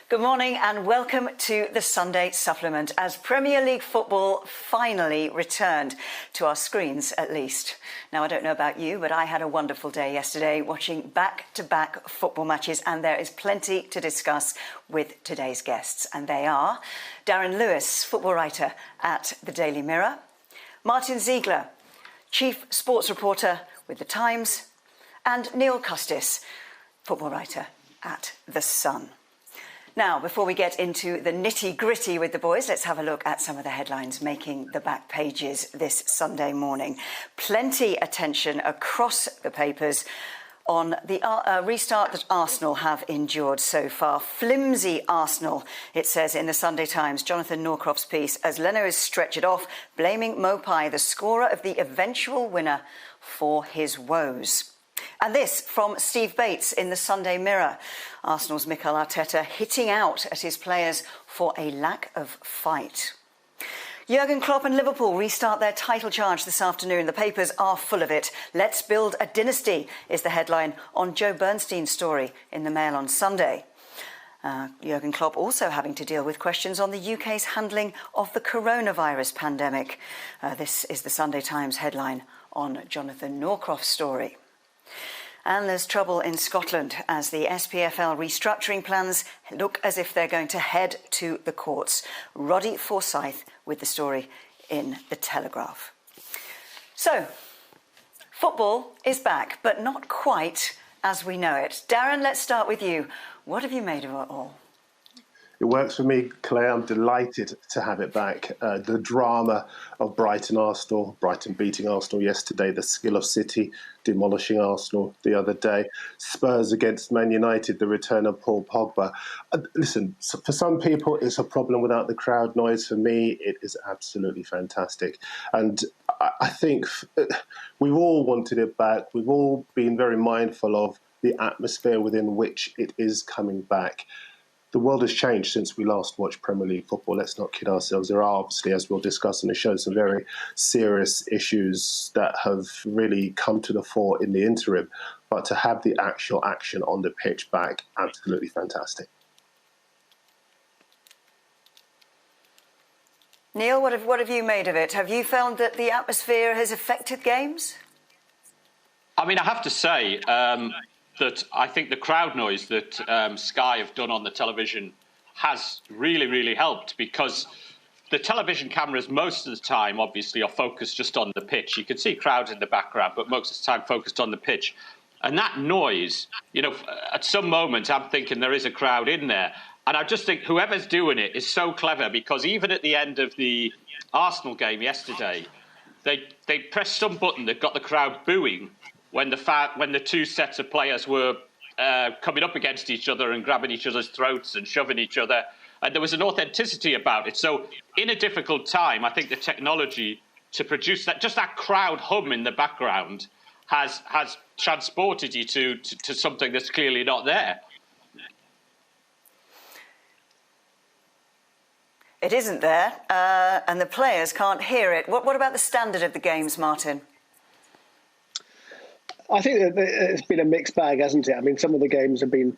Good morning and welcome to the Sunday Supplement as Premier League football finally returned to our screens at least. Now, I don't know about you, but I had a wonderful day yesterday watching back-to-back football matches, and there is plenty to discuss with today's guests. And they are Darren Lewis, football writer at the Daily Mirror, Martin Ziegler, chief sports reporter with The Times, and Neil Custis, football writer at The Sun. Now, before we get into the nitty-gritty with the boys, let's have a look at some of the headlines making the back pages this Sunday morning. Plenty attention across the papers on the restart that Arsenal have endured so far. Flimsy Arsenal, it says in the Sunday Times, Jonathan Norcroft's piece, as Leno is stretchered off, blaming Mopai, the scorer of the eventual winner, for his woes. And this from Steve Bates in the Sunday Mirror. Arsenal's Mikel Arteta hitting out at his players for a lack of fight. Jurgen Klopp and Liverpool restart their title charge this afternoon. The papers are full of it. Let's build a dynasty is the headline on Joe Bernstein's story in the Mail on Sunday. Jurgen Klopp also having to deal with questions on the UK's handling of the coronavirus pandemic. This is the Sunday Times headline on Jonathan Norcroft's story. And there's trouble in Scotland as the SPFL restructuring plans look as if they're going to head to the courts. Roddy Forsyth with the story in The Telegraph. So, football is back, but not quite as we know it. Darren, let's start with you. What have you made of it all? It works for me, Claire. I'm delighted to have it back. The drama of Brighton beating Arsenal yesterday, the skill of City demolishing Arsenal the other day, Spurs against Man United, the return of Paul Pogba. Listen, for some people, it's a problem without the crowd noise. For me, it is absolutely fantastic. And I think we've all wanted it back. We've all been very mindful of the atmosphere within which it is coming back. The world has changed since we last watched Premier League football. Let's not kid ourselves. There are obviously, as we'll discuss in the show, some very serious issues that have really come to the fore in the interim. But to have the actual action on the pitch back, absolutely fantastic. Neil, what have you made of it? Have you found that the atmosphere has affected games? I mean, I have to say that I think the crowd noise that Sky have done on the television has really, really helped, because the television cameras most of the time obviously are focused just on the pitch. You can see crowds in the background, but most of the time focused on the pitch. And that noise, you know, at some moments I'm thinking there is a crowd in there. And I just think whoever's doing it is so clever, because even at the end of the Arsenal game yesterday, they pressed some button that got the crowd booing when the two sets of players were coming up against each other and grabbing each other's throats and shoving each other. And there was an authenticity about it. So in a difficult time, I think the technology to produce that, just that crowd hum in the background, has transported you to something that's clearly not there. It isn't there, and the players can't hear it. What about the standard of the games, Martin? I think that it's been a mixed bag, hasn't it? I mean, some of the games have been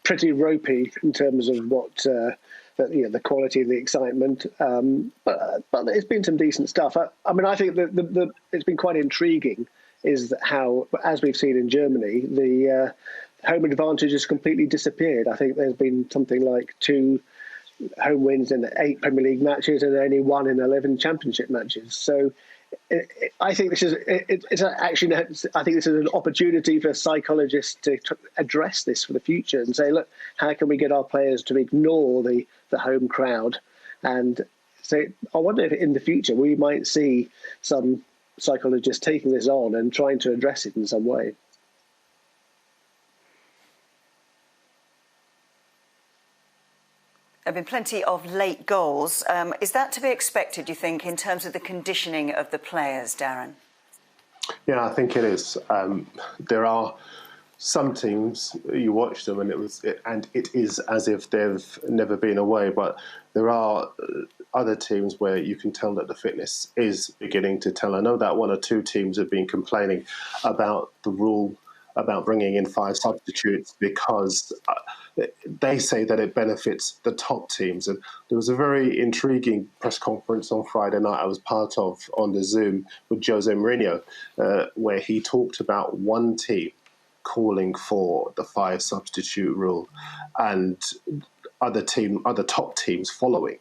pretty ropey in terms of what the quality and the excitement. But there's been some decent stuff. I mean, I think that it's been quite intriguing is how, as we've seen in Germany, the home advantage has completely disappeared. I think there's been something like 2 home wins in 8 Premier League matches and only 1 in 11 Championship matches. So I think this is I think this is an opportunity for psychologists to address this for the future and say, look, how can we get our players to ignore the home crowd? And so I wonder if in the future we might see some psychologists taking this on and trying to address it in some way. There have been plenty of late goals. Is that to be expected, do you think, in terms of the conditioning of the players, Darren? Yeah, I think it is. There are some teams, you watch them and it is as if they've never been away, but there are other teams where you can tell that the fitness is beginning to tell. I know that 1 or 2 teams have been complaining about the rule about bringing in 5 substitutes because they say that it benefits the top teams. And there was a very intriguing press conference on Friday night I was part of on the Zoom with Jose Mourinho, where he talked about one team calling for the 5 substitute rule and other top teams following.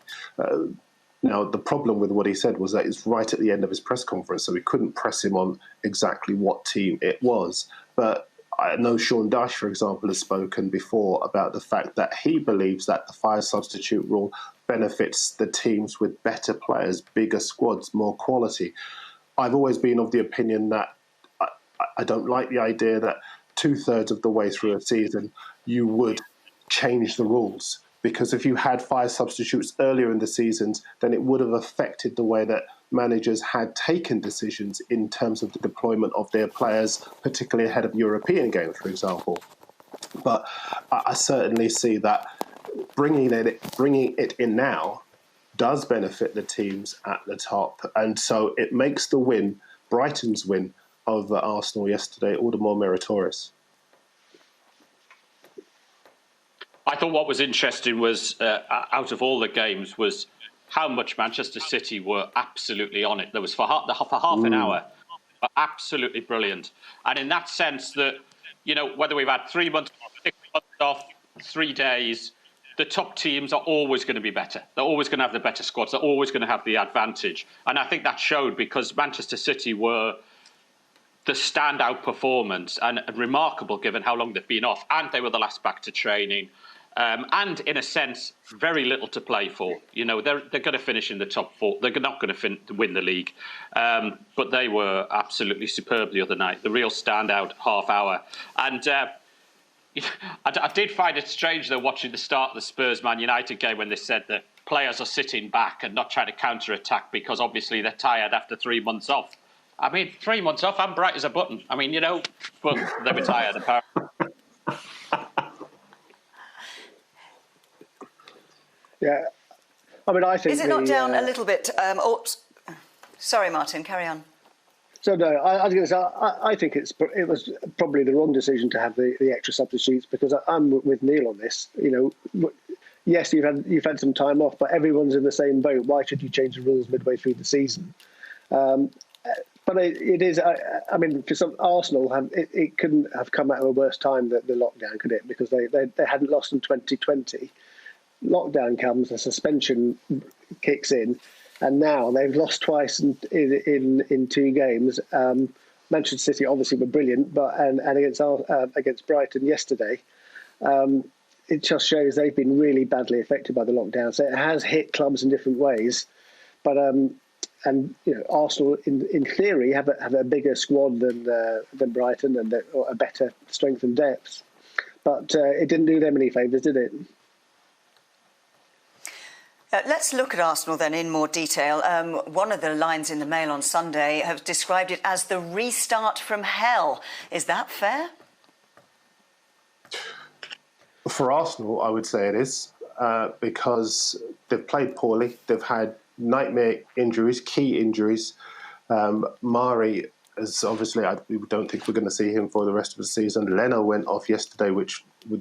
Now, the problem with what he said was that it's right at the end of his press conference, so we couldn't press him on exactly what team it was. But I know Sean Dyche, for example, has spoken before about the fact that he believes that the 5 substitute rule benefits the teams with better players, bigger squads, more quality. I've always been of the opinion that I don't like the idea that 2/3 of the way through a season you would change the rules. Because if you had 5 substitutes earlier in the seasons, then it would have affected the way that managers had taken decisions in terms of the deployment of their players, particularly ahead of European games, for example. But I certainly see that bringing it in now does benefit the teams at the top. And so it makes the win, Brighton's win over Arsenal yesterday, all the more meritorious. I thought what was interesting was, out of all the games, was how much Manchester City were absolutely on it. There was for half an hour, absolutely brilliant. And in that sense that, whether we've had 3 months, 6 months off, 3 days, the top teams are always going to be better. They're always going to have the better squads. They're always going to have the advantage. And I think that showed because Manchester City were the standout performance and remarkable given how long they've been off. And they were the last back to training. And in a sense, very little to play for. They're going to finish in the top 4. They're not going to win the league. But they were absolutely superb the other night. The real standout half hour. And I did find it strange, though, watching the start of the Spurs-Man United game when they said that players are sitting back and not trying to counter-attack because obviously they're tired after 3 months off. 3 months off, I'm bright as a button. But they were tired, apparently. Yeah, I think. Is it not down a little bit? Sorry, Martin, carry on. So no, I was going to say I think it was probably the wrong decision to have the extra substitutes because I'm with Neil on this. Yes, you've had some time off, but everyone's in the same boat. Why should you change the rules midway through the season? But it is. For some Arsenal, it couldn't have come out of a worse time the lockdown, could it? Because they hadn't lost in 2020. Lockdown comes, the suspension kicks in, and now they've lost twice in 2 games. Manchester City obviously were brilliant, but against Brighton yesterday, it just shows they've been really badly affected by the lockdown. So it has hit clubs in different ways, but Arsenal in theory have a bigger squad than Brighton and a better strength and depth, but it didn't do them any favours, did it? Let's look at Arsenal then in more detail. One of the lines in the Mail on Sunday have described it as the restart from hell. Is that fair? For Arsenal, I would say it is, because they've played poorly. They've had nightmare injuries, key injuries. Mari is obviously, we don't think we're going to see him for the rest of the season. Leno went off yesterday, with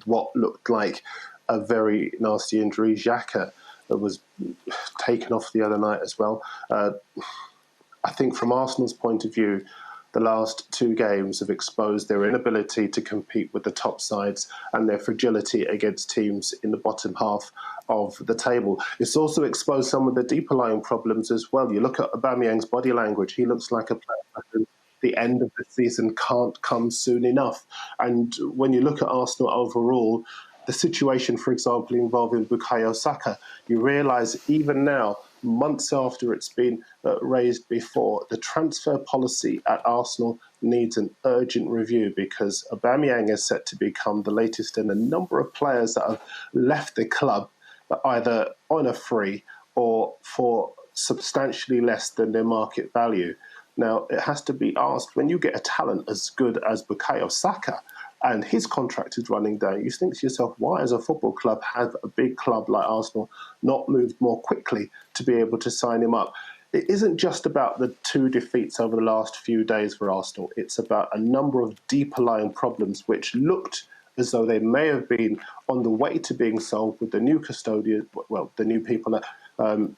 what looked like a very nasty injury. Xhaka was taken off the other night as well. I think from Arsenal's point of view, the last 2 games have exposed their inability to compete with the top sides and their fragility against teams in the bottom half of the table. It's also exposed some of the deeper lying problems as well. You look at Aubameyang's body language. He looks like a player who the end of the season can't come soon enough. And when you look at Arsenal overall, the situation, for example, involving Bukayo Saka, you realise even now, months after it's been raised before, the transfer policy at Arsenal needs an urgent review because Aubameyang is set to become the latest in a number of players that have left the club either on a free or for substantially less than their market value. Now, it has to be asked, when you get a talent as good as Bukayo Saka, and his contract is running down, you think to yourself, why as a football club have a big club like Arsenal not moved more quickly to be able to sign him up? it isn't just about the 2 defeats over the last few days for Arsenal. It's about a number of deeper lying problems which looked as though they may have been on the way to being solved with the new custodian, well, the new people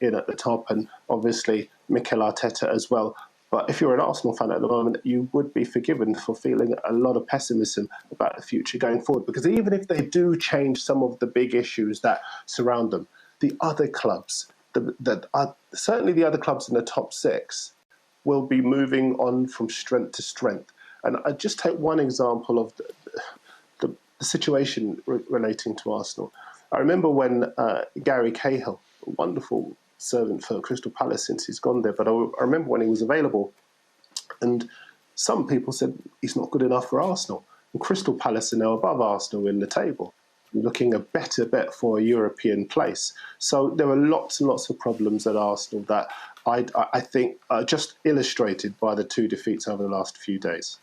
in at the top, and obviously Mikel Arteta as well. But if you're an Arsenal fan at the moment, you would be forgiven for feeling a lot of pessimism about the future going forward. Because even if they do change some of the big issues that surround them, the other clubs, certainly the other clubs in the top 6, will be moving on from strength to strength. And I just take one example of the situation relating to Arsenal. I remember when Gary Cahill, a wonderful servant for Crystal Palace since he's gone there, but I remember when he was available, and some people said he's not good enough for Arsenal. And Crystal Palace are now above Arsenal in the table, looking a better bet for a European place. So there are lots and lots of problems at Arsenal that I think are just illustrated by the 2 defeats over the last few days.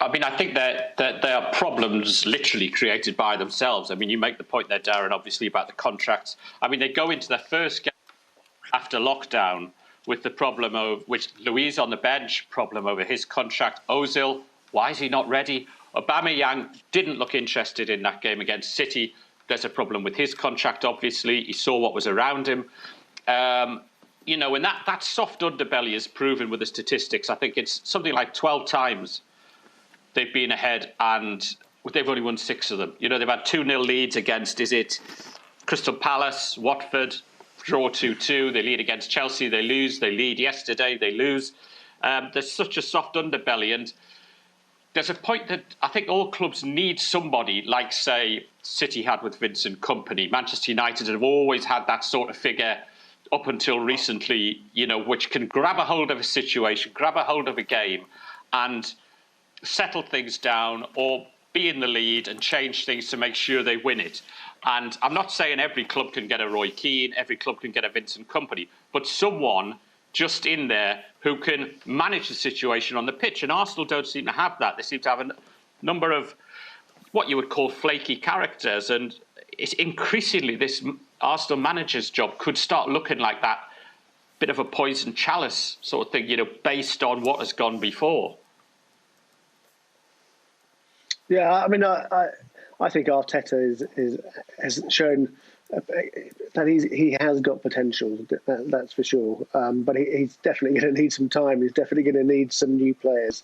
I mean, I think that they are problems literally created by themselves. I mean, you make the point there, Darren, obviously, about the contracts. I mean, they go into their first game after lockdown with the problem of, which Luiz on the bench, problem over his contract. Ozil, why is he not ready? Aubameyang didn't look interested in that game against City. There's a problem with his contract, obviously. He saw what was around him. You know, and that soft underbelly is proven with the statistics. I think it's something like 12 times they've been ahead, and they've only won 6 of them. You know, they've had 2-0 leads against, is it Crystal Palace, Watford, draw 2-2. They lead against Chelsea, they lose. They lead yesterday, they lose. There's such a soft underbelly, and there's a point that I think all clubs need somebody like, say, City had with Vincent Kompany. Manchester United have always had that sort of figure up until recently, you know, which can grab a hold of a situation, grab a hold of a game, and settle things down or be in the lead and change things to make sure they win it. And I'm not saying every club can get a Roy Keane, every club can get a Vincent Kompany, but someone just in there who can manage the situation on the pitch. And Arsenal don't seem to have that. They seem to have a number of what you would call flaky characters. And it's increasingly this Arsenal manager's job could start looking like that bit of a poison chalice sort of thing, you know, based on what has gone before. Yeah, I mean, I think Arteta has shown that he has got potential. That's for sure. But he's definitely going to need some time. He's definitely going to need some new players.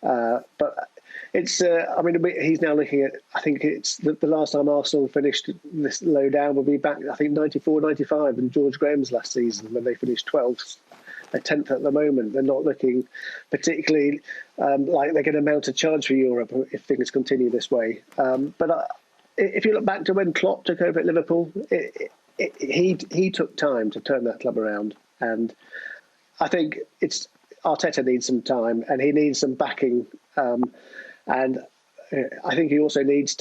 But it's, I mean, he's now looking at, I think it's the last time Arsenal finished this low down will be back, I think, 94, 95, and George Graham's last season when they finished 12th. They're 10th at the moment. They're not looking particularly like they're going to mount a charge for Europe if things continue this way. But if you look back to when Klopp took over at Liverpool, he took time to turn that club around. And I think Arteta needs some time and he needs some backing. And I think he also needs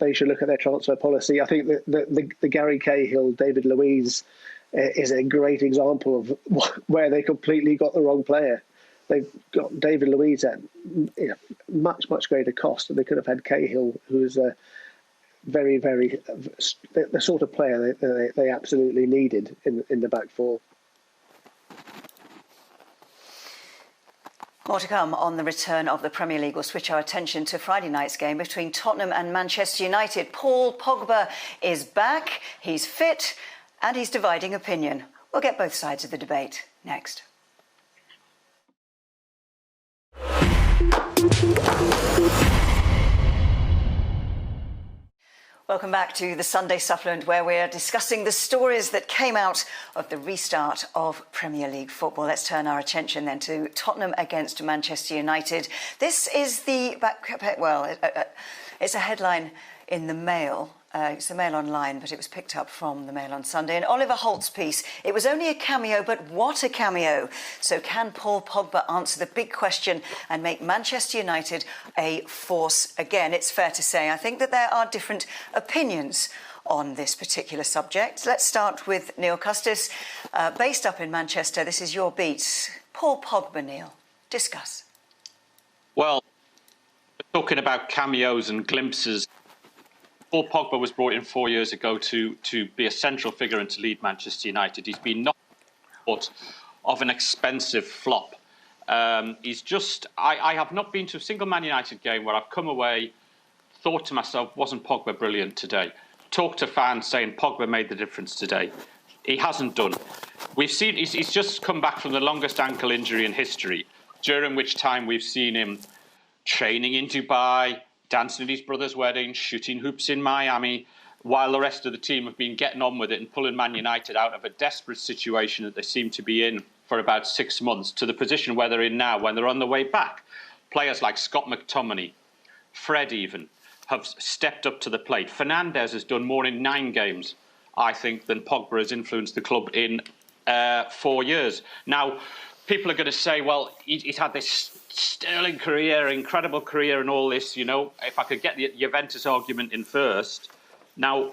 they should look at their transfer policy. I think the Gary Cahill, David Luiz is a great example of where they completely got the wrong player. They've got David Luiz at much, much greater cost, and they could have had Cahill, who is a very, very the sort of player they absolutely needed in the back four. More to come on the return of the Premier League. We'll switch our attention to Friday night's game between Tottenham and Manchester United. Paul Pogba is back, he's fit, and he's dividing opinion. We'll get both sides of the debate next. Welcome back to the Sunday Supplement, where we're discussing the stories that came out of the restart of Premier League football. Let's turn our attention then to Tottenham against Manchester United. This is it's a headline in the Mail. It's the Mail Online, but it was picked up from the Mail on Sunday. And Oliver Holt's piece, it was only a cameo, but what a cameo. So can Paul Pogba answer the big question and make Manchester United a force again? It's fair to say, I think that there are different opinions on this particular subject. Let's start with Neil Custis. Based up in Manchester, this is your beat. Paul Pogba, Neil, discuss. Well, talking about cameos and glimpses, Paul Pogba was brought in 4 years ago to be a central figure and to lead Manchester United. He's been knocked of an expensive flop. He's just, I have not been to a single Man United game where I've come away, thought to myself, wasn't Pogba brilliant today? Talked to fans saying Pogba made the difference today. He hasn't done. We've seen, he's just come back from the longest ankle injury in history, during which time we've seen him training in Dubai, dancing at his brother's wedding, shooting hoops in Miami, while the rest of the team have been getting on with it and pulling Man United out of a desperate situation that they seem to be in for about 6 months to the position where they're in now when they're on the way back. Players like Scott McTominay, Fred even, have stepped up to the plate. Fernandes has done more in 9 games, I think, than Pogba has influenced the club in 4 years. Now, people are going to say, well, he's had this sterling career, incredible career and all this, you know. If I could get the Juventus argument in first. Now,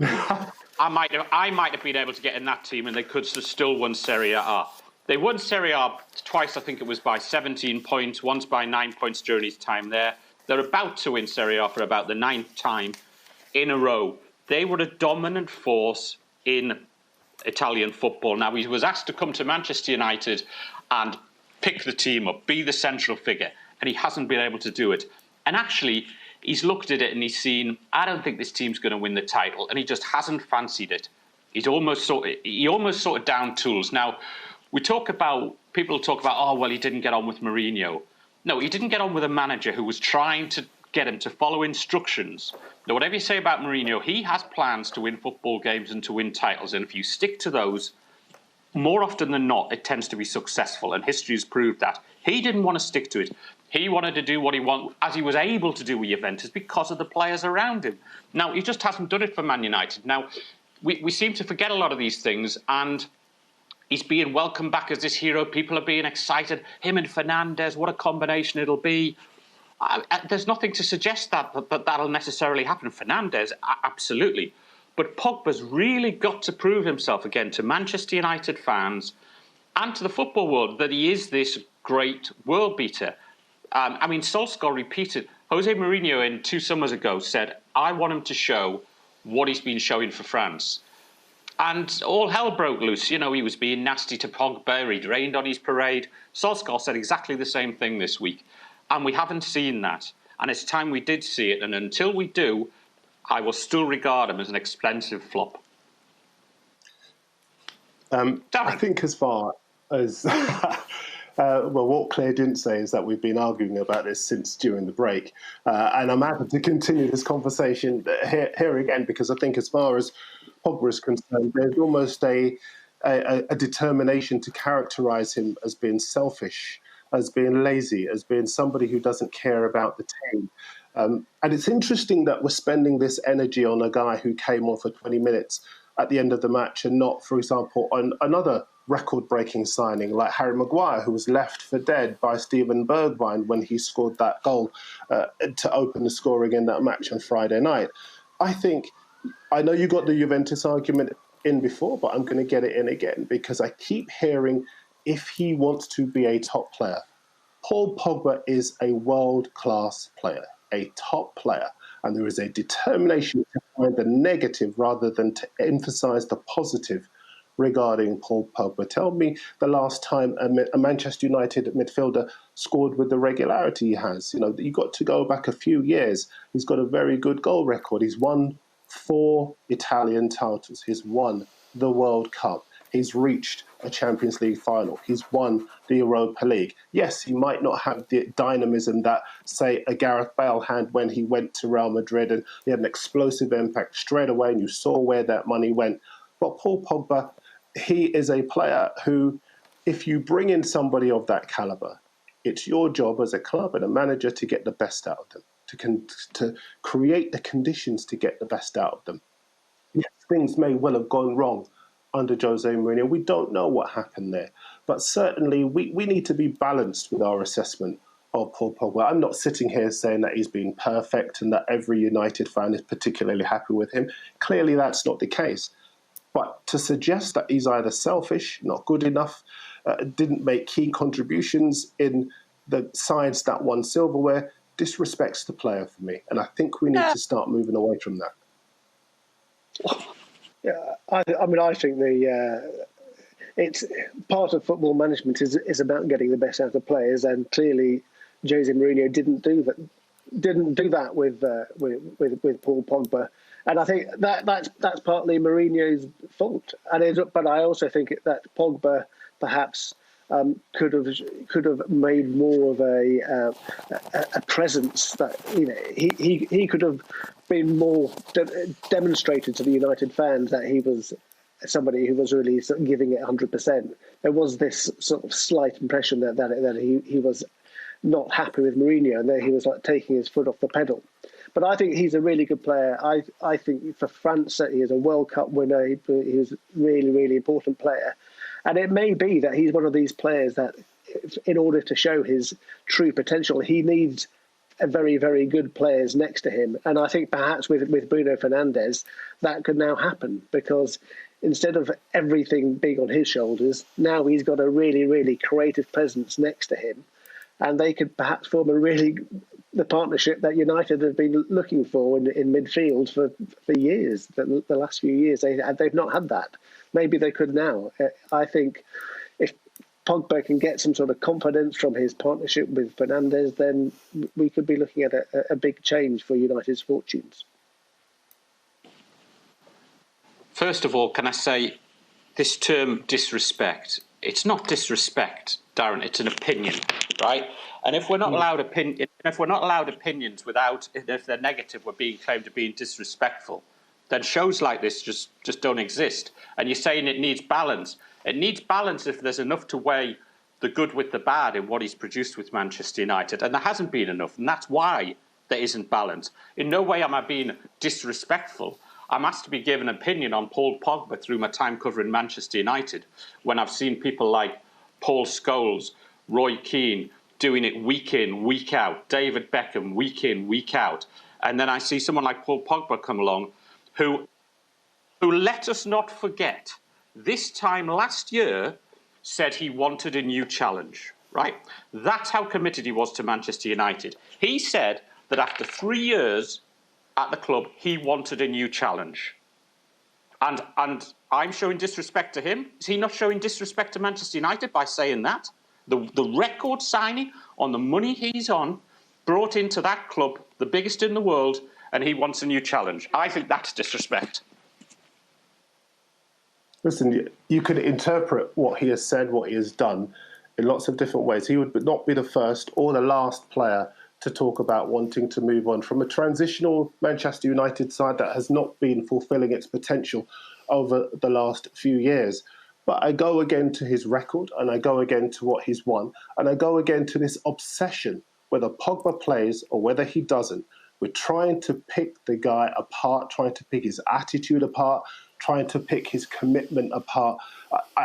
I might have been able to get in that team and they could have still won Serie A. They won Serie A twice, I think it was by 17 points, once by 9 points during his time there. They're about to win Serie A for about the 9th time in a row. They were a dominant force in Italian football. Now, he was asked to come to Manchester United and pick the team up, be the central figure, and he hasn't been able to do it. And actually, he's looked at it and he's seen, I don't think this team's going to win the title, and he just hasn't fancied it. He almost sort of down tools. Now, people talk about, oh, well, he didn't get on with Mourinho. No, he didn't get on with a manager who was trying to get him to follow instructions. Now, whatever you say about Mourinho, he has plans to win football games and to win titles. And if you stick to those, more often than not, it tends to be successful. And history has proved that. He didn't want to stick to it. He wanted to do what he wanted, as he was able to do with Juventus, because of the players around him. Now, he just hasn't done it for Man United. Now, we seem to forget a lot of these things, and he's being welcomed back as this hero. People are being excited. Him and Fernandes, what a combination it'll be. There's nothing to suggest that'll necessarily happen. Fernandes, absolutely. But Pogba's really got to prove himself again to Manchester United fans and to the football world that he is this great world beater. I mean, Solskjaer repeated. Jose Mourinho, in 2 summers ago, said, I want him to show what he's been showing for France. And all hell broke loose. You know, he was being nasty to Pogba. He'd rained on his parade. Solskjaer said exactly the same thing this week. And we haven't seen that. And it's time we did see it. And until we do, I will still regard him as an expensive flop. I think as far as... well, what Claire didn't say is that we've been arguing about this since during the break. And I'm happy to continue this conversation here again, because I think as far as Pogba is concerned, there's almost a determination to characterise him as being selfish, as being lazy, as being somebody who doesn't care about the team. And it's interesting that we're spending this energy on a guy who came on for 20 minutes at the end of the match and not, for example, on another record-breaking signing like Harry Maguire, who was left for dead by Steven Bergwijn when he scored that goal to open the scoring in that match on Friday night. I know you got the Juventus argument in before, but I'm going to get it in again because I keep hearing if he wants to be a top player. Paul Pogba is a world-class player, a top player, and there is a determination to find the negative rather than to emphasise the positive regarding Paul Pogba. Tell me the last time a Manchester United midfielder scored with the regularity he has. You know, you got to go back a few years. He's got a very good goal record. He's won 4 Italian titles. He's won the World Cup. He's reached a Champions League final. He's won the Europa League. Yes, he might not have the dynamism that, say, a Gareth Bale had when he went to Real Madrid and he had an explosive impact straight away and you saw where that money went. But Paul Pogba, he is a player who, if you bring in somebody of that caliber, it's your job as a club and a manager to get the best out of them, to create the conditions to get the best out of them. Yes, things may well have gone wrong under Jose Mourinho. We don't know what happened there. But certainly we need to be balanced with our assessment of Paul Pogba. I'm not sitting here saying that he's been perfect and that every United fan is particularly happy with him. Clearly that's not the case. But to suggest that he's either selfish, not good enough, didn't make key contributions in the sides that won silverware, disrespects the player for me. And I think we need to start moving away from that. Yeah, I mean, I think it's part of football management is about getting the best out of players, and clearly Jose Mourinho didn't do that with Paul Pogba, and I think that's partly Mourinho's fault. But I also think that Pogba perhaps could have made more of a presence, that he could have been more demonstrated to the United fans that he was somebody who was really sort of giving it 100%. There was this sort of slight impression that he was not happy with Mourinho and that he was like taking his foot off the pedal. But I think he's a really good player. I think for France, he is a World Cup winner. He was a really, really important player. And it may be that he's one of these players that, in order to show his true potential, he needs a very, very good players next to him. And I think perhaps with Bruno Fernandes, that could now happen, because instead of everything being on his shoulders, now he's got a really, really creative presence next to him. And they could perhaps form the partnership that United have been looking for in midfield for years. The last few years, they've not had that. Maybe they could now. I think if Pogba can get some sort of confidence from his partnership with Fernandes, then we could be looking at a big change for United's fortunes. First of all, can I say this term disrespect? It's not disrespect, Darren. It's an opinion, right? And if we're not allowed opinions without, if they're negative, we're being claimed to being disrespectful, then shows like this just don't exist. And you're saying it needs balance. It needs balance if there's enough to weigh the good with the bad in what he's produced with Manchester United. And there hasn't been enough. And that's why there isn't balance. In no way am I being disrespectful. I'm asked to be given an opinion on Paul Pogba through my time covering Manchester United, when I've seen people like Paul Scholes, Roy Keane doing it week in, week out, David Beckham week in, week out. And then I see someone like Paul Pogba come along who let us not forget, this time last year said he wanted a new challenge, right? That's how committed he was to Manchester United. He said that after 3 years at the club, he wanted a new challenge. And I'm showing disrespect to him. Is he not showing disrespect to Manchester United by saying that? The record signing on the money he's on, brought into that club, the biggest in the world, and he wants a new challenge. I think that's disrespect. Listen, you could interpret what he has said, what he has done, in lots of different ways. He would not be the first or the last player to talk about wanting to move on from a transitional Manchester United side that has not been fulfilling its potential over the last few years. But I go again to his record, and I go again to what he's won, and I go again to this obsession, whether Pogba plays or whether he doesn't. We're trying to pick the guy apart, trying to pick his attitude apart, trying to pick his commitment apart.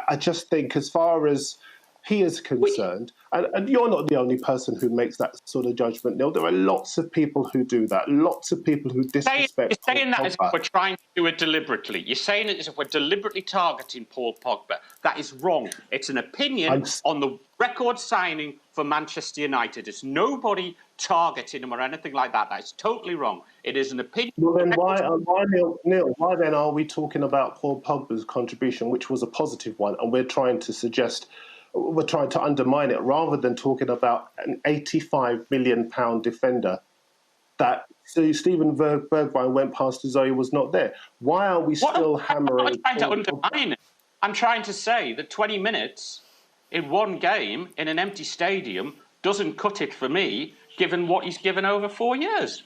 I just think, as far as he is concerned, and you're not the only person who makes that sort of judgment, Neil. There are lots of people who do that. Lots of people who disrespect. You're saying that as if we're trying to do it deliberately. You're saying it as if we're deliberately targeting Paul Pogba. That is wrong. It's an opinion on the record signing for Manchester United. It's nobody targeting him or anything like that. That is totally wrong. It is an opinion. Well, then why Neil, why then are we talking about Paul Pogba's contribution, which was a positive one, and we're trying to undermine it, rather than talking about an £85 million defender that Steven Bergwijn went past as though he was not there? Why are we still hammering? I'm trying to undermine it. I'm trying to say that 20 minutes in one game in an empty stadium doesn't cut it for me, given what he's given over 4 years.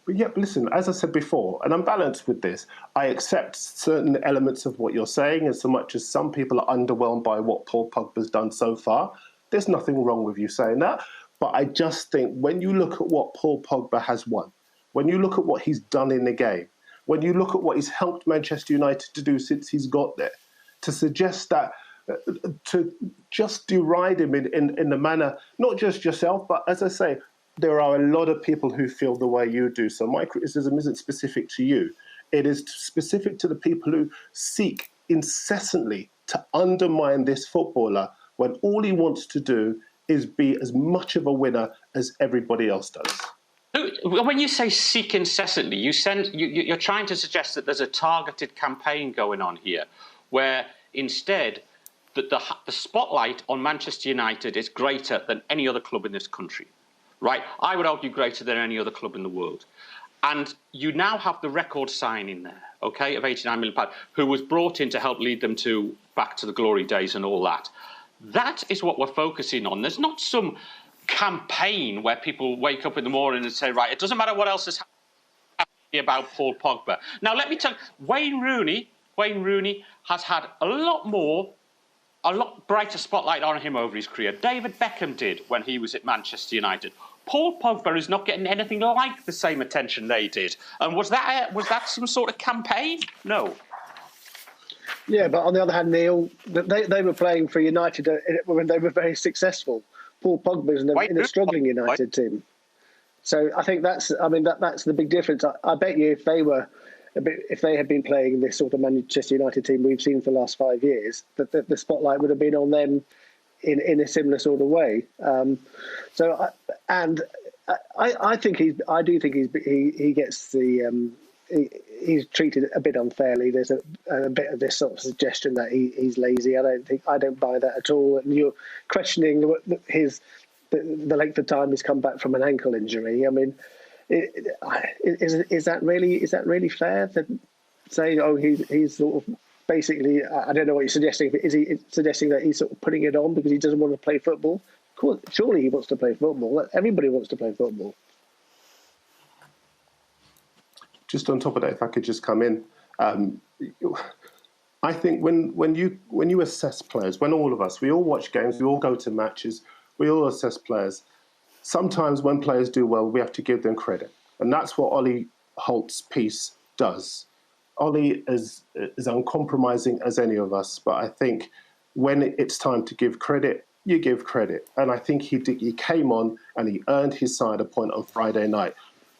But yeah, listen, as I said before, and I'm balanced with this, I accept certain elements of what you're saying, as so much as some people are underwhelmed by what Paul Pogba's done so far. There's nothing wrong with you saying that. But I just think when you look at what Paul Pogba has won, when you look at what he's done in the game, when you look at what he's helped Manchester United to do since he's got there, to suggest that, to just deride him in the manner, not just yourself, but as I say, there are a lot of people who feel the way you do. So my criticism isn't specific to you. It is specific to the people who seek incessantly to undermine this footballer when all he wants to do is be as much of a winner as everybody else does. When you say seek incessantly, you're trying to suggest that there's a targeted campaign going on here, where instead that the spotlight on Manchester United is greater than any other club in this country, right? I would argue greater than any other club in the world. And you now have the record signing there, okay, of £89 million, who was brought in to help lead them back to the glory days and all that. That is what we're focusing on. There's not some campaign where people wake up in the morning and say, right, it doesn't matter what else has happened about Paul Pogba. Now, let me tell you, Wayne Rooney has had a lot brighter spotlight on him over his career. David Beckham did when he was at Manchester United. Paul Pogba is not getting anything like the same attention they did. And was that some sort of campaign? No. Yeah, but on the other hand, Neil, they were playing for United when they were very successful. Paul Pogba's in a struggling United team. So I think that's the big difference. I bet you if they had been playing this sort of Manchester United team we've seen for the last 5 years, that the spotlight would have been on them in a similar sort of way. I think he gets the. He's treated a bit unfairly. There's a bit of this sort of suggestion that he's lazy. I don't buy that at all. And you're questioning the length of time he's come back from an ankle injury. I mean, is that really fair to say? Oh, he's sort of basically. I don't know what you're suggesting. But is he suggesting that he's sort of putting it on because he doesn't want to play football? Of course, surely he wants to play football. Everybody wants to play football. Just on top of that, if I could just come in, I think when you assess players, when all of us, we all watch games, we all go to matches, we all assess players. Sometimes when players do well, we have to give them credit, and that's what Ollie Holt's piece does. Ollie is uncompromising as any of us, but I think when it's time to give credit, you give credit, and I think he came on and he earned his side a point on Friday night.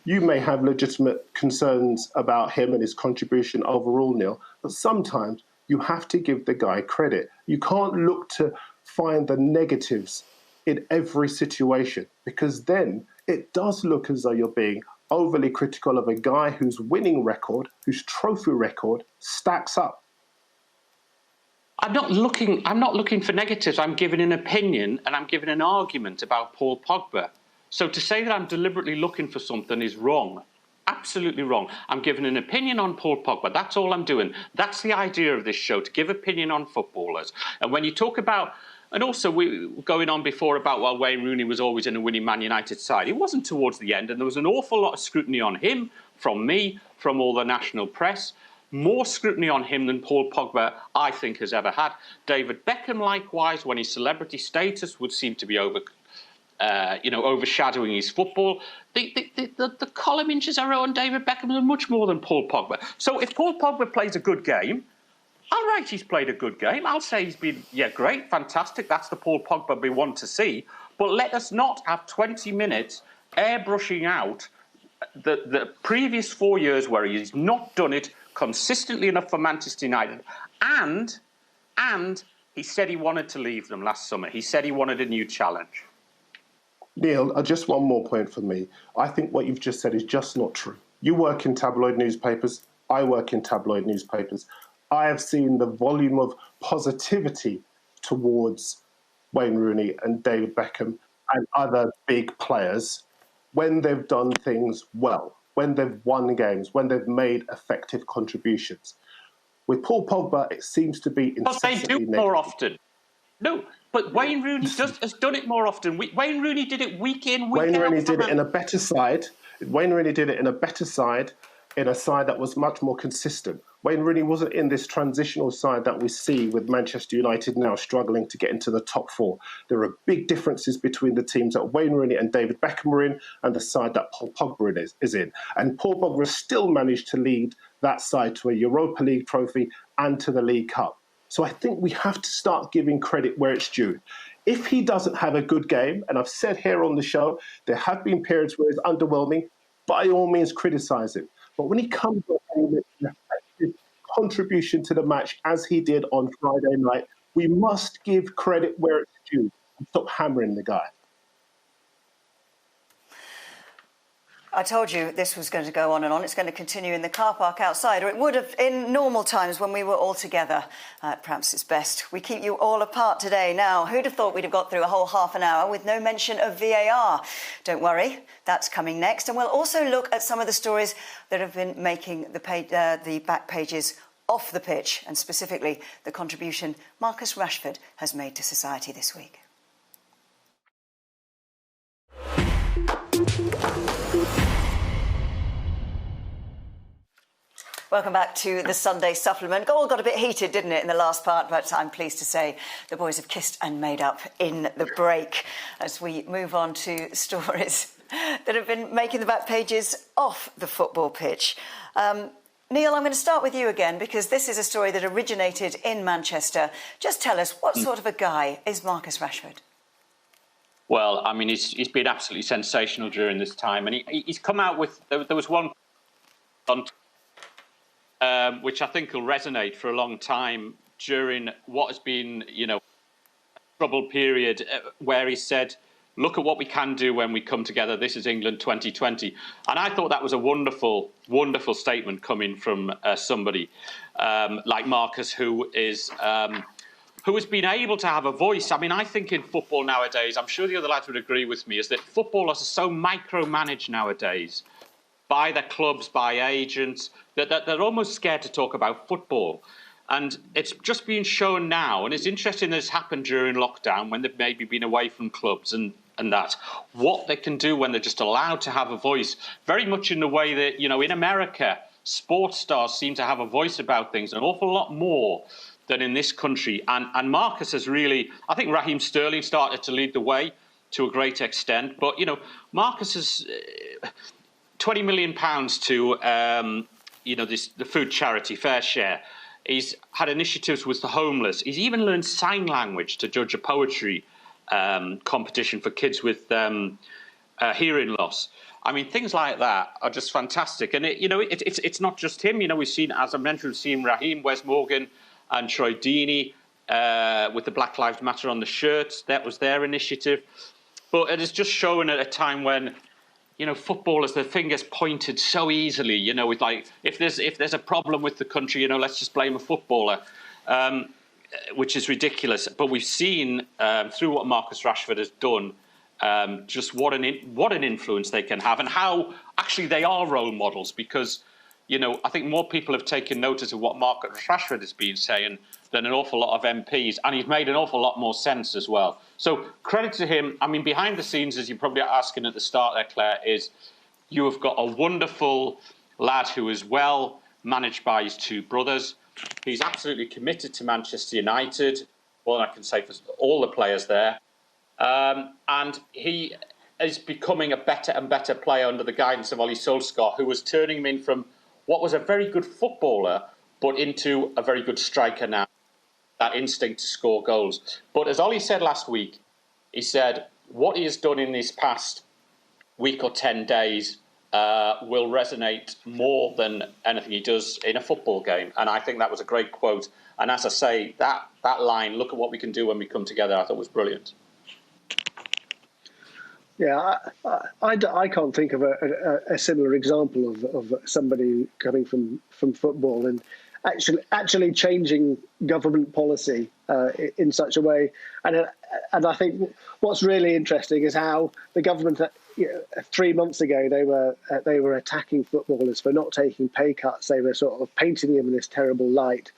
You may have legitimate concerns about him and his contribution overall, Neil, but sometimes you have to give the guy credit. You can't look to find the negatives in every situation, because then it does look as though you're being overly critical of a guy whose winning record, whose trophy record stacks up. I'm not looking for negatives. I'm giving an opinion and I'm giving an argument about Paul Pogba. So to say that I'm deliberately looking for something is wrong. Absolutely wrong. I'm giving an opinion on Paul Pogba. That's all I'm doing. That's the idea of this show, to give opinion on footballers. And when you talk about, and also we were going on before about, well, Wayne Rooney was always in a winning Man United side. It wasn't towards the end, and there was an awful lot of scrutiny on him from me, from all the national press. More scrutiny on him than Paul Pogba, I think, has ever had. David Beckham, likewise, when his celebrity status would seem to be overshadowing his football. The column inches I wrote on David Beckham are much more than Paul Pogba. So if Paul Pogba plays a good game, all right, he's played a good game. I'll say he's been, great, fantastic. That's the Paul Pogba we want to see. But let us not have 20 minutes airbrushing out the previous 4 years where he's not done it consistently enough for Manchester United. And he said he wanted to leave them last summer. He said he wanted a new challenge. Neil, just one more point for me. I think what you've just said is just not true. You work in tabloid newspapers. I work in tabloid newspapers. I have seen the volume of positivity towards Wayne Rooney and David Beckham and other big players when they've done things well, when they've won games, when they've made effective contributions. With Paul Pogba, it seems to be incessantly negative. But they do more often. No, but Wayne Rooney has done it more often. Wayne Rooney did it week in, week out. Wayne Rooney did it in a better side. Wayne Rooney did it in a better side, in a side that was much more consistent. Wayne Rooney wasn't in this transitional side that we see with Manchester United now struggling to get into the top four. There are big differences between the teams that Wayne Rooney and David Beckham were in and the side that Paul Pogba is in. And Paul Pogba still managed to lead that side to a Europa League trophy and to the League Cup. So I think we have to start giving credit where it's due. If he doesn't have a good game, and I've said here on the show, there have been periods where it's underwhelming, by all means criticise him. But when he comes up and makes an effective contribution to the match, as he did on Friday night, we must give credit where it's due and stop hammering the guy. I told you this was going to go on and on. It's going to continue in the car park outside, or it would have in normal times when we were all together. Perhaps it's best we keep you all apart today. Now, who'd have thought we'd have got through a whole half an hour with no mention of VAR? Don't worry, that's coming next. And we'll also look at some of the stories that have been making the back pages off the pitch, and specifically the contribution Marcus Rashford has made to society this week. Welcome back to the Sunday Supplement. All got a bit heated, didn't it, in the last part, but I'm pleased to say the boys have kissed and made up in the break as we move on to stories that have been making the back pages off the football pitch. Neil, I'm going to start with you again because this is a story that originated in Manchester. Just tell us, what sort of a guy is Marcus Rashford? Well, I mean, he's been absolutely sensational during this time, and he's come out with. There was one on. Which I think will resonate for a long time during what has been, a troubled period where he said, look at what we can do when we come together. This is England 2020. And I thought that was a wonderful, wonderful statement coming from somebody like Marcus, who has been able to have a voice. I mean, I think in football nowadays, I'm sure the other lads would agree with me, is that footballers are so micromanaged nowadays by their clubs, by agents, that they're almost scared to talk about football. And it's just being shown now, and it's interesting that it's happened during lockdown when they've maybe been away from clubs and that, what they can do when they're just allowed to have a voice, very much in the way that, in America, sports stars seem to have a voice about things an awful lot more than in this country. And Marcus has really, I think Raheem Sterling started to lead the way to a great extent, but, Marcus has... £20 million to the food charity Fair Share. He's had initiatives with the homeless. He's even learned sign language to judge a poetry competition for kids with hearing loss. I mean, things like that are just fantastic. And it's not just him. We've seen, as I mentioned, we've seen Raheem, Wes Morgan, and Troy Deeney with the Black Lives Matter on the shirts. That was their initiative. But it is just showing at a time when, footballers, their fingers pointed so easily, with like, if there's a problem with the country, let's just blame a footballer, which is ridiculous. But we've seen through what Marcus Rashford has done, just what an influence they can have and how actually they are role models because, I think more people have taken notice of what Marcus Rashford has been saying than an awful lot of MPs, and he's made an awful lot more sense as well. So credit to him. I mean, behind the scenes, as you're probably asking at the start there, Claire, is you have got a wonderful lad who is well managed by his two brothers. He's absolutely committed to Manchester United, well, I can say for all the players there. And he is becoming a better and better player under the guidance of Ollie Solskjaer, who was turning him in from what was a very good footballer, but into a very good striker now. That instinct to score goals. But as Ollie said last week, he said what he has done in this past week or 10 days will resonate more than anything he does in a football game. And I think that was a great quote. And as I say, that line, look at what we can do when we come together, I thought was brilliant. Yeah, I can't think of a similar example of somebody coming from football and actually changing government policy in such a way. And I think what's really interesting is how the government, 3 months ago, they were attacking footballers for not taking pay cuts. They were sort of painting them in this terrible light.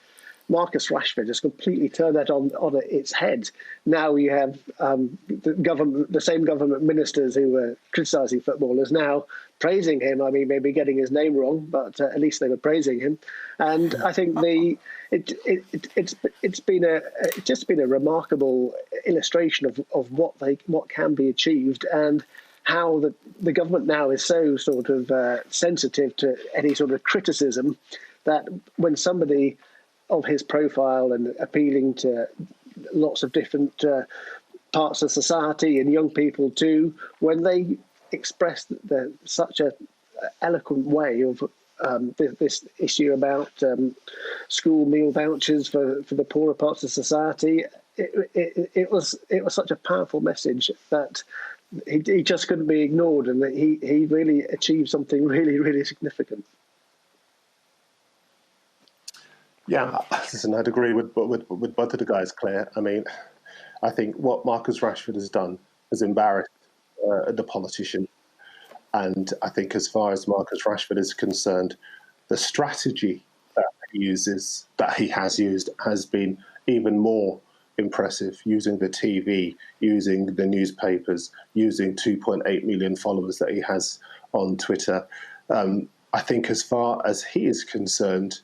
Marcus Rashford has completely turned that on its head. Now you have the same government ministers who were criticising footballers now praising him. I mean, maybe getting his name wrong, but at least they were praising him. And I think it's just been a remarkable illustration of what can be achieved and how the government now is so sort of sensitive to any sort of criticism that when somebody of his profile and appealing to lots of different parts of society and young people too, when they express such a eloquent way of this issue about school meal vouchers for the poorer parts of society, it was such a powerful message that he just couldn't be ignored, and that he really achieved something really, really significant. Yeah, listen, I'd agree with both of the guys, Claire. I mean, I think what Marcus Rashford has done has embarrassed the politician. And I think as far as Marcus Rashford is concerned, the strategy that he has used, has been even more impressive, using the TV, using the newspapers, using 2.8 million followers that he has on Twitter. I think as far as he is concerned,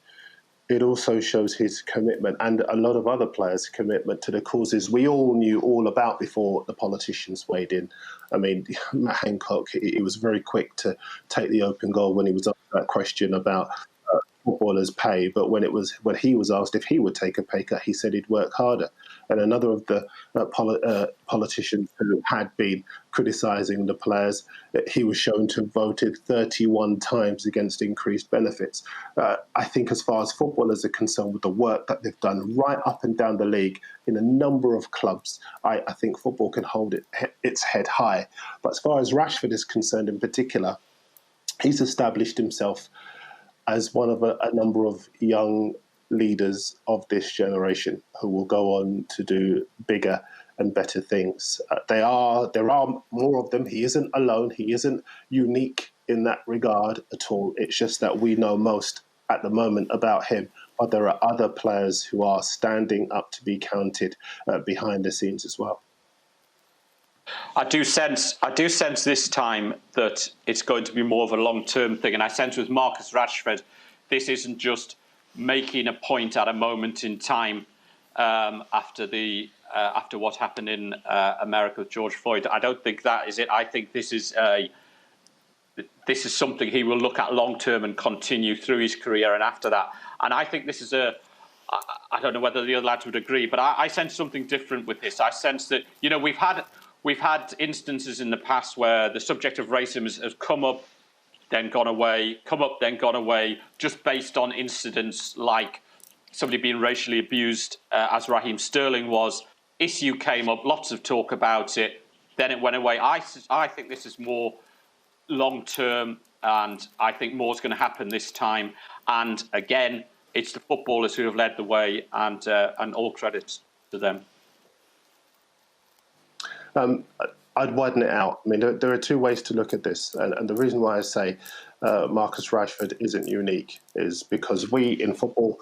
it also shows his commitment, and a lot of other players' commitment, to the causes we all knew all about before the politicians weighed in. I mean, Matt Hancock, he was very quick to take the open goal when he was asked that question about footballers' pay, but when he was asked if he would take a pay cut, he said he'd work harder. And another of the politicians who had been criticising the players, he was shown to have voted 31 times against increased benefits. I think as far as footballers are concerned, with the work that they've done right up and down the league in a number of clubs, I think football can hold its head high. But as far as Rashford is concerned in particular, he's established himself as one of a number of young leaders of this generation who will go on to do bigger and better things. There are more of them. He isn't alone. He isn't unique in that regard at all. It's just that we know most at the moment about him. But there are other players who are standing up to be counted behind the scenes as well. I do sense this time that it's going to be more of a long-term thing, and I sense with Marcus Rashford, this isn't just making a point at a moment in time after what happened in America with George Floyd. I don't think that is it. I think this is something he will look at long-term and continue through his career and after that. And I think this is I don't know whether the other lads would agree, but I sense something different with this. I sense that, we've had instances in the past where the subject of racism has come up, then gone away, come up, then gone away, just based on incidents like somebody being racially abused, as Raheem Sterling was. Issue came up, lots of talk about it, then it went away. I think this is more long-term, and I think more is going to happen this time. And again, it's the footballers who have led the way, and all credits to them. I'd widen it out. I mean, there are two ways to look at this. And the reason why I say Marcus Rashford isn't unique is because we in football,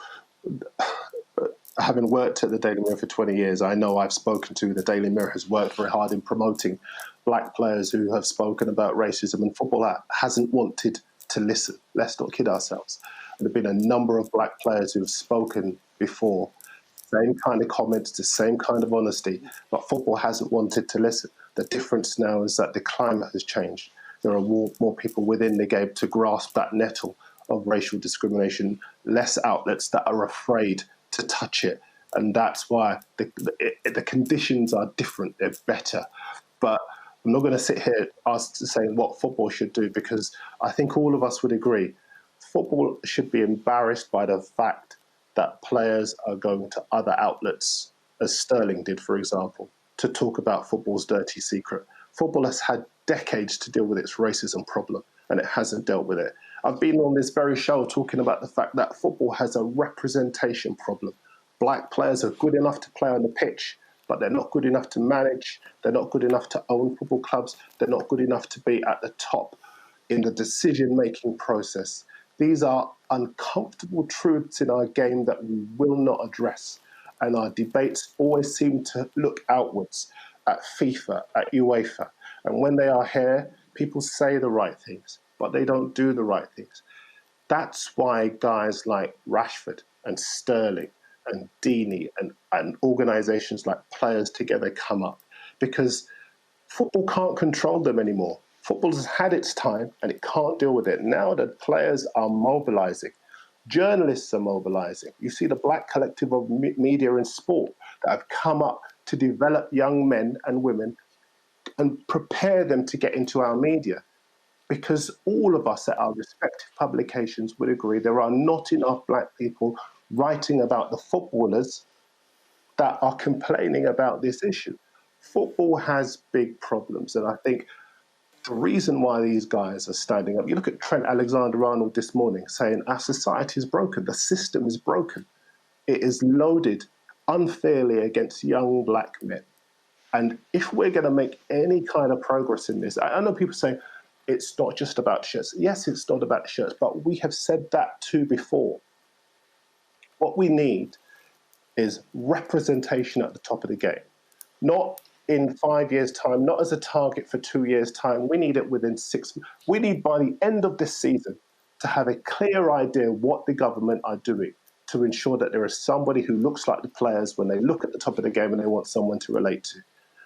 having worked at the Daily Mirror for 20 years, I know I've spoken to the Daily Mirror has worked very hard in promoting black players who have spoken about racism, and football hasn't wanted to listen. Let's not kid ourselves. There have been a number of black players who have spoken before, same kind of comments, the same kind of honesty, but football hasn't wanted to listen. The difference now is that the climate has changed. There are more people within the game to grasp that nettle of racial discrimination, less outlets that are afraid to touch it. And that's why the conditions are different, they're better. But I'm not going to sit here saying what football should do, because I think all of us would agree football should be embarrassed by the fact that players are going to other outlets, as Sterling did, for example, to talk about football's dirty secret. Football has had decades to deal with its racism problem, and it hasn't dealt with it. I've been on this very show talking about the fact that football has a representation problem. Black players are good enough to play on the pitch, but they're not good enough to manage. They're not good enough to own football clubs. They're not good enough to be at the top in the decision-making process. These are uncomfortable truths in our game that we will not address. And our debates always seem to look outwards at FIFA, at UEFA. And when they are here, people say the right things, but they don't do the right things. That's why guys like Rashford and Sterling and Deeney and organisations like Players Together come up, because football can't control them anymore. Football has had its time and it can't deal with it. Now that players are mobilising, journalists are mobilising. You see the Black Collective of Media and Sport that have come up to develop young men and women and prepare them to get into our media. Because all of us at our respective publications would agree there are not enough black people writing about the footballers that are complaining about this issue. Football has big problems, and I think the reason why these guys are standing up, you look at Trent Alexander-Arnold this morning saying our society is broken, the system is broken. It is loaded unfairly against young black men. And if we're going to make any kind of progress in this, I know people say it's not just about shirts. Yes, it's not about shirts, but we have said that too before. What we need is representation at the top of the game, not in 5 years' time, not as a target for 2 years' time. We need it within 6. We need by the end of this season to have a clear idea what the government are doing to ensure that there is somebody who looks like the players when they look at the top of the game and they want someone to relate to.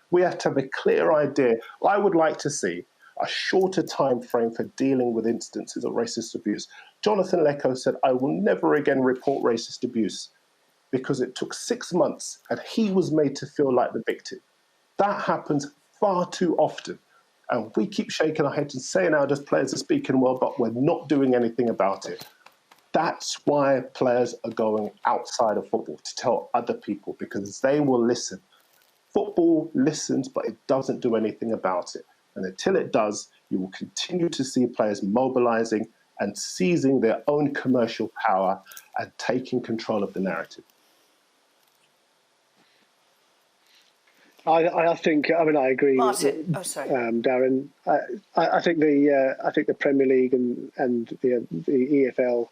We have to have a clear idea. I would like to see a shorter time frame for dealing with instances of racist abuse. Jonathan Lecco said, I will never again report racist abuse because it took 6 months and he was made to feel like the victim. That happens far too often. And we keep shaking our heads and saying our players are speaking well, but we're not doing anything about it. That's why players are going outside of football to tell other people, because they will listen. Football listens, but it doesn't do anything about it. And until it does, you will continue to see players mobilising and seizing their own commercial power and taking control of the narrative. I think. I mean, I agree. Martin, Darren. I think the Premier League and the EFL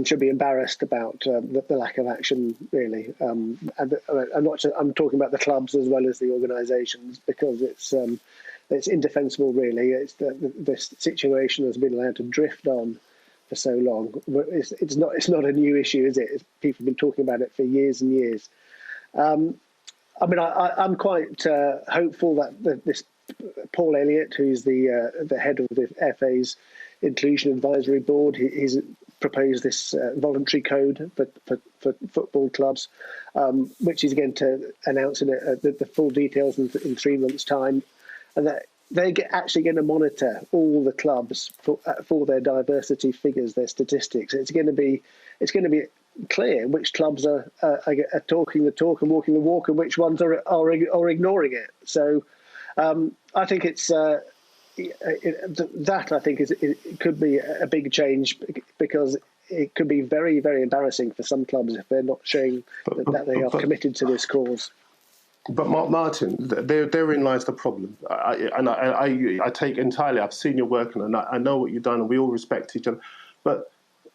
should be embarrassed about the lack of action. Really, and I'm talking about the clubs as well as the organisations, because it's indefensible. Really, it's this situation has been allowed to drift on for so long. It's not a new issue, is it? People have been talking about it for years and years. I mean, I'm quite hopeful that this Paul Elliott, who's the head of the FA's Inclusion Advisory Board, he's proposed this voluntary code for football clubs, which he's going to announce in the full details in 3 months' time, and that they're actually going to monitor all the clubs for their diversity figures, their statistics. It's going to be clear which clubs are talking the talk and walking the walk, and which ones are ignoring it. So I think it's that I think it could be a big change, because it could be very, very embarrassing for some clubs if they're not showing that they are committed to this cause. But Martin, therein lies the problem. I take entirely. I've seen your work, and I know what you've done, and we all respect each other. But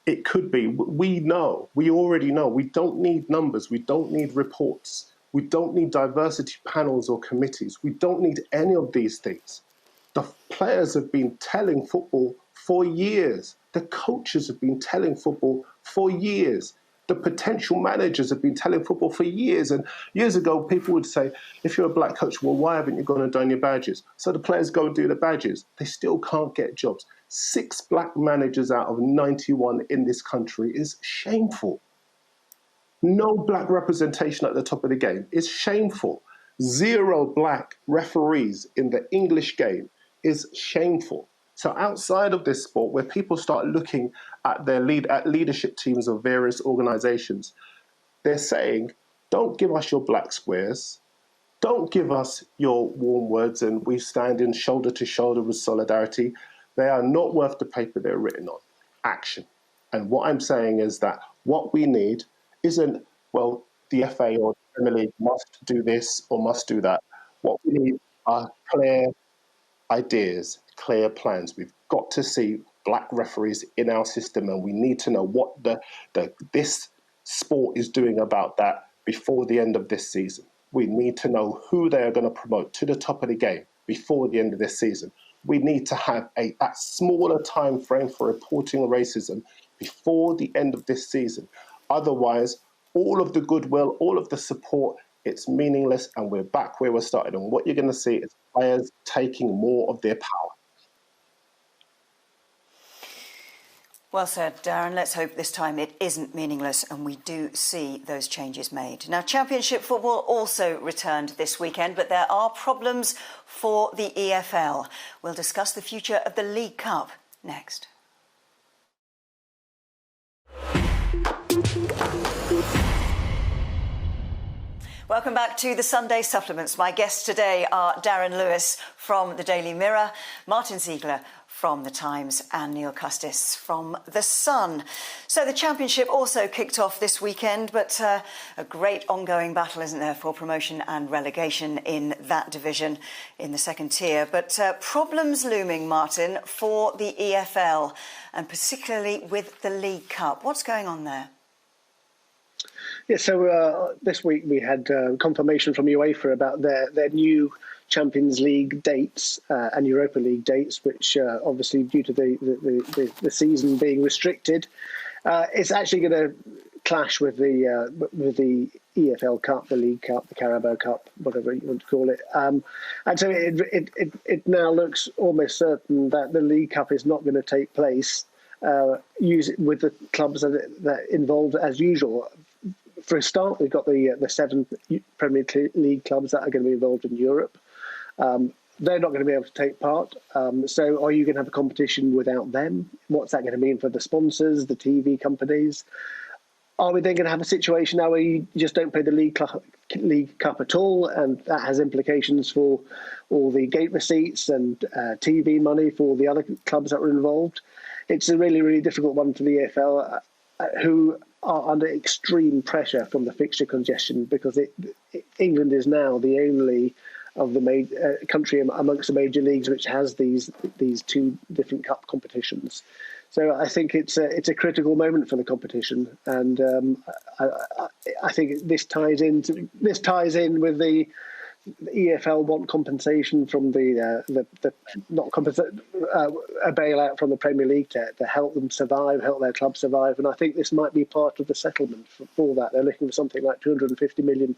it could be. We already know. We don't need numbers. We don't need reports. We don't need diversity panels or committees. We don't need any of these things. The players have been telling football for years. The coaches have been telling football for years. The potential managers have been telling football for years. And years ago, people would say, if you're a black coach, well, why haven't you gone and done your badges? So the players go and do the badges. They still can't get jobs. 6 black managers out of 91 in this country is shameful. No black representation at the top of the game is shameful. 0 black referees in the English game is shameful. So outside of this sport, where people start looking at their leadership teams of various organisations, they're saying, don't give us your black squares, don't give us your warm words, and we stand in shoulder to shoulder with solidarity. They are not worth the paper they're written on. Action. And what I'm saying is that what we need isn't, well, the FA or the Premier League must do this or must do that. What we need are clear ideas, clear plans. We've got to see black referees in our system, and we need to know what this sport is doing about that before the end of this season. We need to know who they are going to promote to the top of the game before the end of this season. We need to have that smaller time frame for reporting racism before the end of this season. Otherwise, all of the goodwill, all of the support, it's meaningless, and we're back where we started. And what you're going to see is players taking more of their power. Well said, Darren. Let's hope this time it isn't meaningless and we do see those changes made. Now, Championship football also returned this weekend, but there are problems for the EFL. We'll discuss the future of the League Cup next. Welcome back to the Sunday Supplements. My guests today are Darren Lewis from the Daily Mirror, Martin Ziegler from The Times and Neil Custis from The Sun. So the Championship also kicked off this weekend, but a great ongoing battle, isn't there, for promotion and relegation in that division in the second tier. But problems looming, Martin, for the EFL and particularly with the League Cup. What's going on there? Yeah, so this week we had confirmation from UEFA about their new Champions League dates and Europa League dates, which obviously due to the season being restricted, it's actually going to clash with the EFL Cup, the League Cup, the Carabao Cup, whatever you want to call it. And so it now looks almost certain that the League Cup is not going to take place with the clubs that involved as usual. For a start, we've got the 7 Premier League clubs that are going to be involved in Europe. They're not going to be able to take part. So are you going to have a competition without them? What's that going to mean for the sponsors, the TV companies? Are we then going to have a situation now where you just don't play the League Cup at all, and that has implications for all the gate receipts and TV money for the other clubs that were involved? It's a really, really difficult one for the EFL, who are under extreme pressure from the fixture congestion, because England is now the only of the country amongst the major leagues which has these 2 different cup competitions. So I think it's a critical moment for the competition, and I think this ties in with the EFL want compensation from a bailout from the Premier League to help them survive, help their club survive, and I think this might be part of the settlement for that. They're looking for something like £250 million.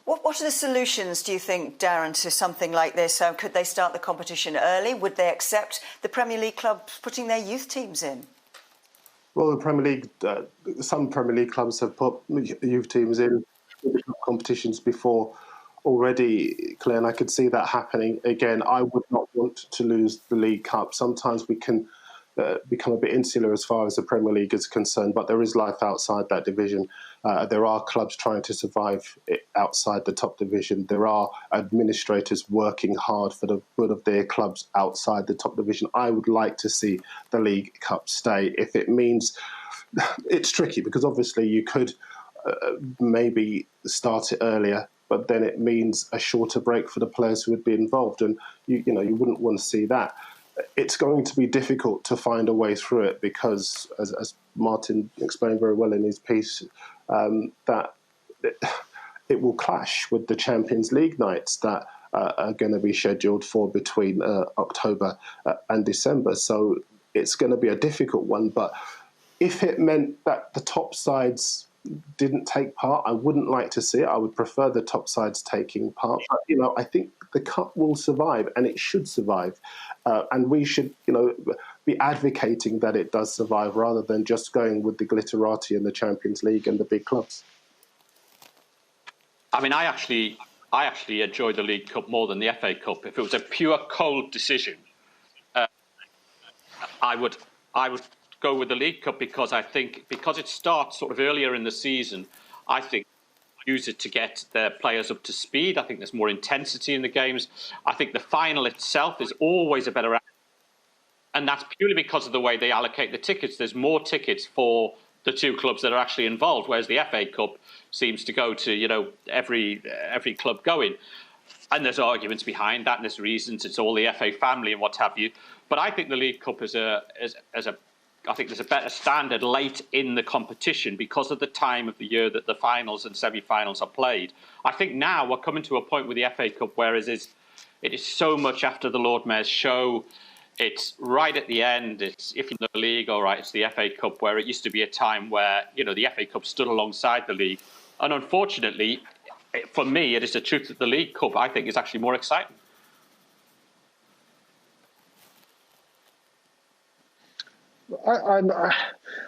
What are the solutions, do you think, Darren, to something like this? Could they start the competition early? Would they accept the Premier League clubs putting their youth teams in? Well, the Premier League, some Premier League clubs have put youth teams in competitions before already, Claire, and I could see that happening again. I would not want to lose the League Cup. Sometimes we can become a bit insular as far as the Premier League is concerned, but there is life outside that division. There are clubs trying to survive outside the top division. There are administrators working hard for the good of their clubs outside the top division. I would like to see the League Cup stay. If it means, it's tricky because obviously you could maybe start it earlier, but then it means a shorter break for the players who would be involved, and you wouldn't want to see that. It's going to be difficult to find a way through it because, as Martin explained very well in his piece, that it will clash with the Champions League nights that are going to be scheduled for between October and December. So it's going to be a difficult one. But if it meant that the top sides didn't take part, I wouldn't like to see it. I would prefer the top sides taking part. But, I think the Cup will survive, and it should survive. And we should, be advocating that it does survive rather than just going with the glitterati in the Champions League and the big clubs. I mean, I actually enjoy the League Cup more than the FA Cup. If it was a pure cold decision, I would go with the League Cup because I think it starts sort of earlier in the season, I think use it to get their players up to speed. I think there's more intensity in the games. I think the final itself is always a better, and that's purely because of the way they allocate the tickets. There's more tickets for the 2 clubs that are actually involved, whereas the FA Cup seems to go to every club going. And there's arguments behind that, and there's reasons. It's all the FA family and what have you. But I think the League Cup I think there's a better standard late in the competition because of the time of the year that the finals and semi-finals are played. I think now we're coming to a point with the FA Cup where it is so much after the Lord Mayor's show. It's right at the end. It's if you're in the league, all right, it's the FA Cup, where it used to be a time where, the FA Cup stood alongside the league. And unfortunately, for me, it is the truth that the League Cup, I think, is actually more exciting.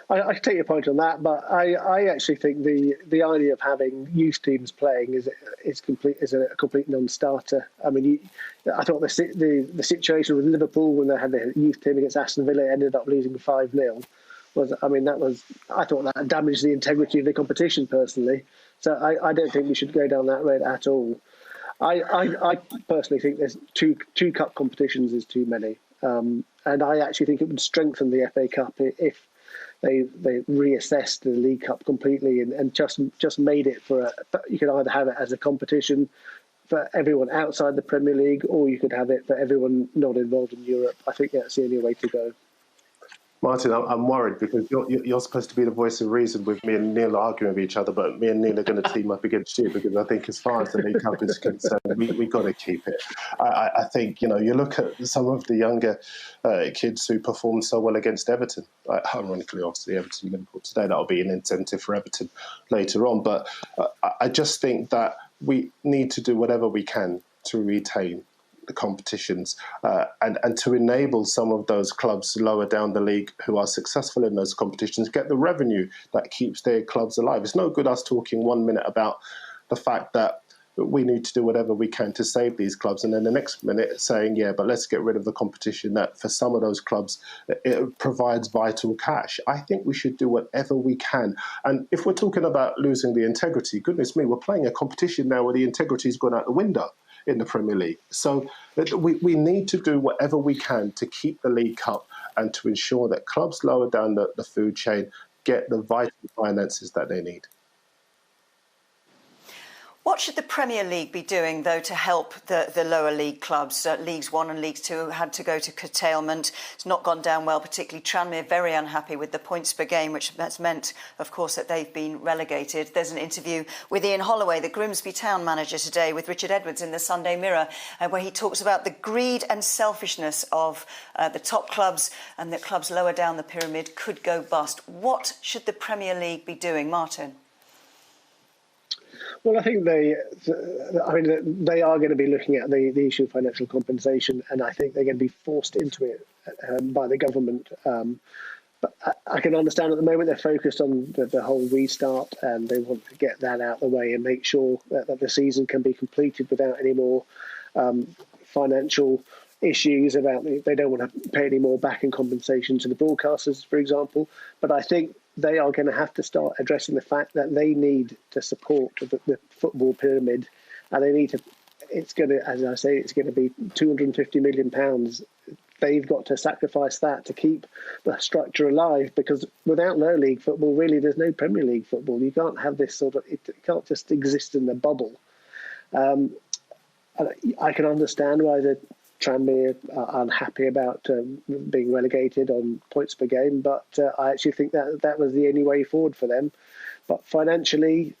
I take your point on that, but I actually think the idea of having youth teams playing is a complete non-starter. I mean, I thought the situation with Liverpool when they had their youth team against Aston Villa ended up losing 5-0. I thought that damaged the integrity of the competition personally. So I don't think we should go down that road at all. I personally think there's two cup competitions is too many, and I actually think it would strengthen the FA Cup if they reassessed the League Cup completely and just made it you could either have it as a competition for everyone outside the Premier League, or you could have it for everyone not involved in Europe. I think that's the only way to go. Martin, I'm worried because you're supposed to be the voice of reason with me and Neil arguing with each other, but me and Neil are going to team up against you because I think as far as the League Cup is concerned, we got to keep it. I think, you look at some of the younger kids who performed so well against Everton. Ironically, obviously, Everton-Liverpool today, that'll be an incentive for Everton later on. But I just think that we need to do whatever we can to retain the competitions and to enable some of those clubs lower down the league who are successful in those competitions get the revenue that keeps their clubs alive. It's no good us talking 1 minute about the fact that we need to do whatever we can to save these clubs, and then the next minute saying, yeah, but let's get rid of the competition that for some of those clubs it provides vital cash. I think we should do whatever we can. And if we're talking about losing the integrity, goodness me, we're playing a competition now where the integrity's gone out the window in the Premier League. So we need to do whatever we can to keep the League Cup and to ensure that clubs lower down the food chain get the vital finances that they need. What should the Premier League be doing, though, to help the lower league clubs? Leagues 1 and League 2 had to go to curtailment. It's not gone down well, particularly Tranmere, very unhappy with the points per game, which has meant, of course, that they've been relegated. There's an interview with Ian Holloway, the Grimsby Town manager, today with Richard Edwards in the Sunday Mirror, where he talks about the greed and selfishness of the top clubs and that clubs lower down the pyramid could go bust. What should the Premier League be doing, Martin? Well, I think they are going to be looking at the issue of financial compensation, and I think they're going to be forced into it by the government. But I can understand at the moment they're focused on the whole restart, and they want to get that out of the way and make sure that the season can be completed without any more financial issues about they don't want to pay any more back in compensation to the broadcasters, for example. But I think they are going to have to start addressing the fact that they need to support the football pyramid, and they need to. It's going to, as I say, it's going to be £250 million. They've got to sacrifice that to keep the structure alive, because without lower league football, really, there's no Premier League football. You can't have this sort of. It can't just exist in the bubble. I can understand why the Tranmere are unhappy about being relegated on points per game, but I actually think that was the only way forward for them. But financially,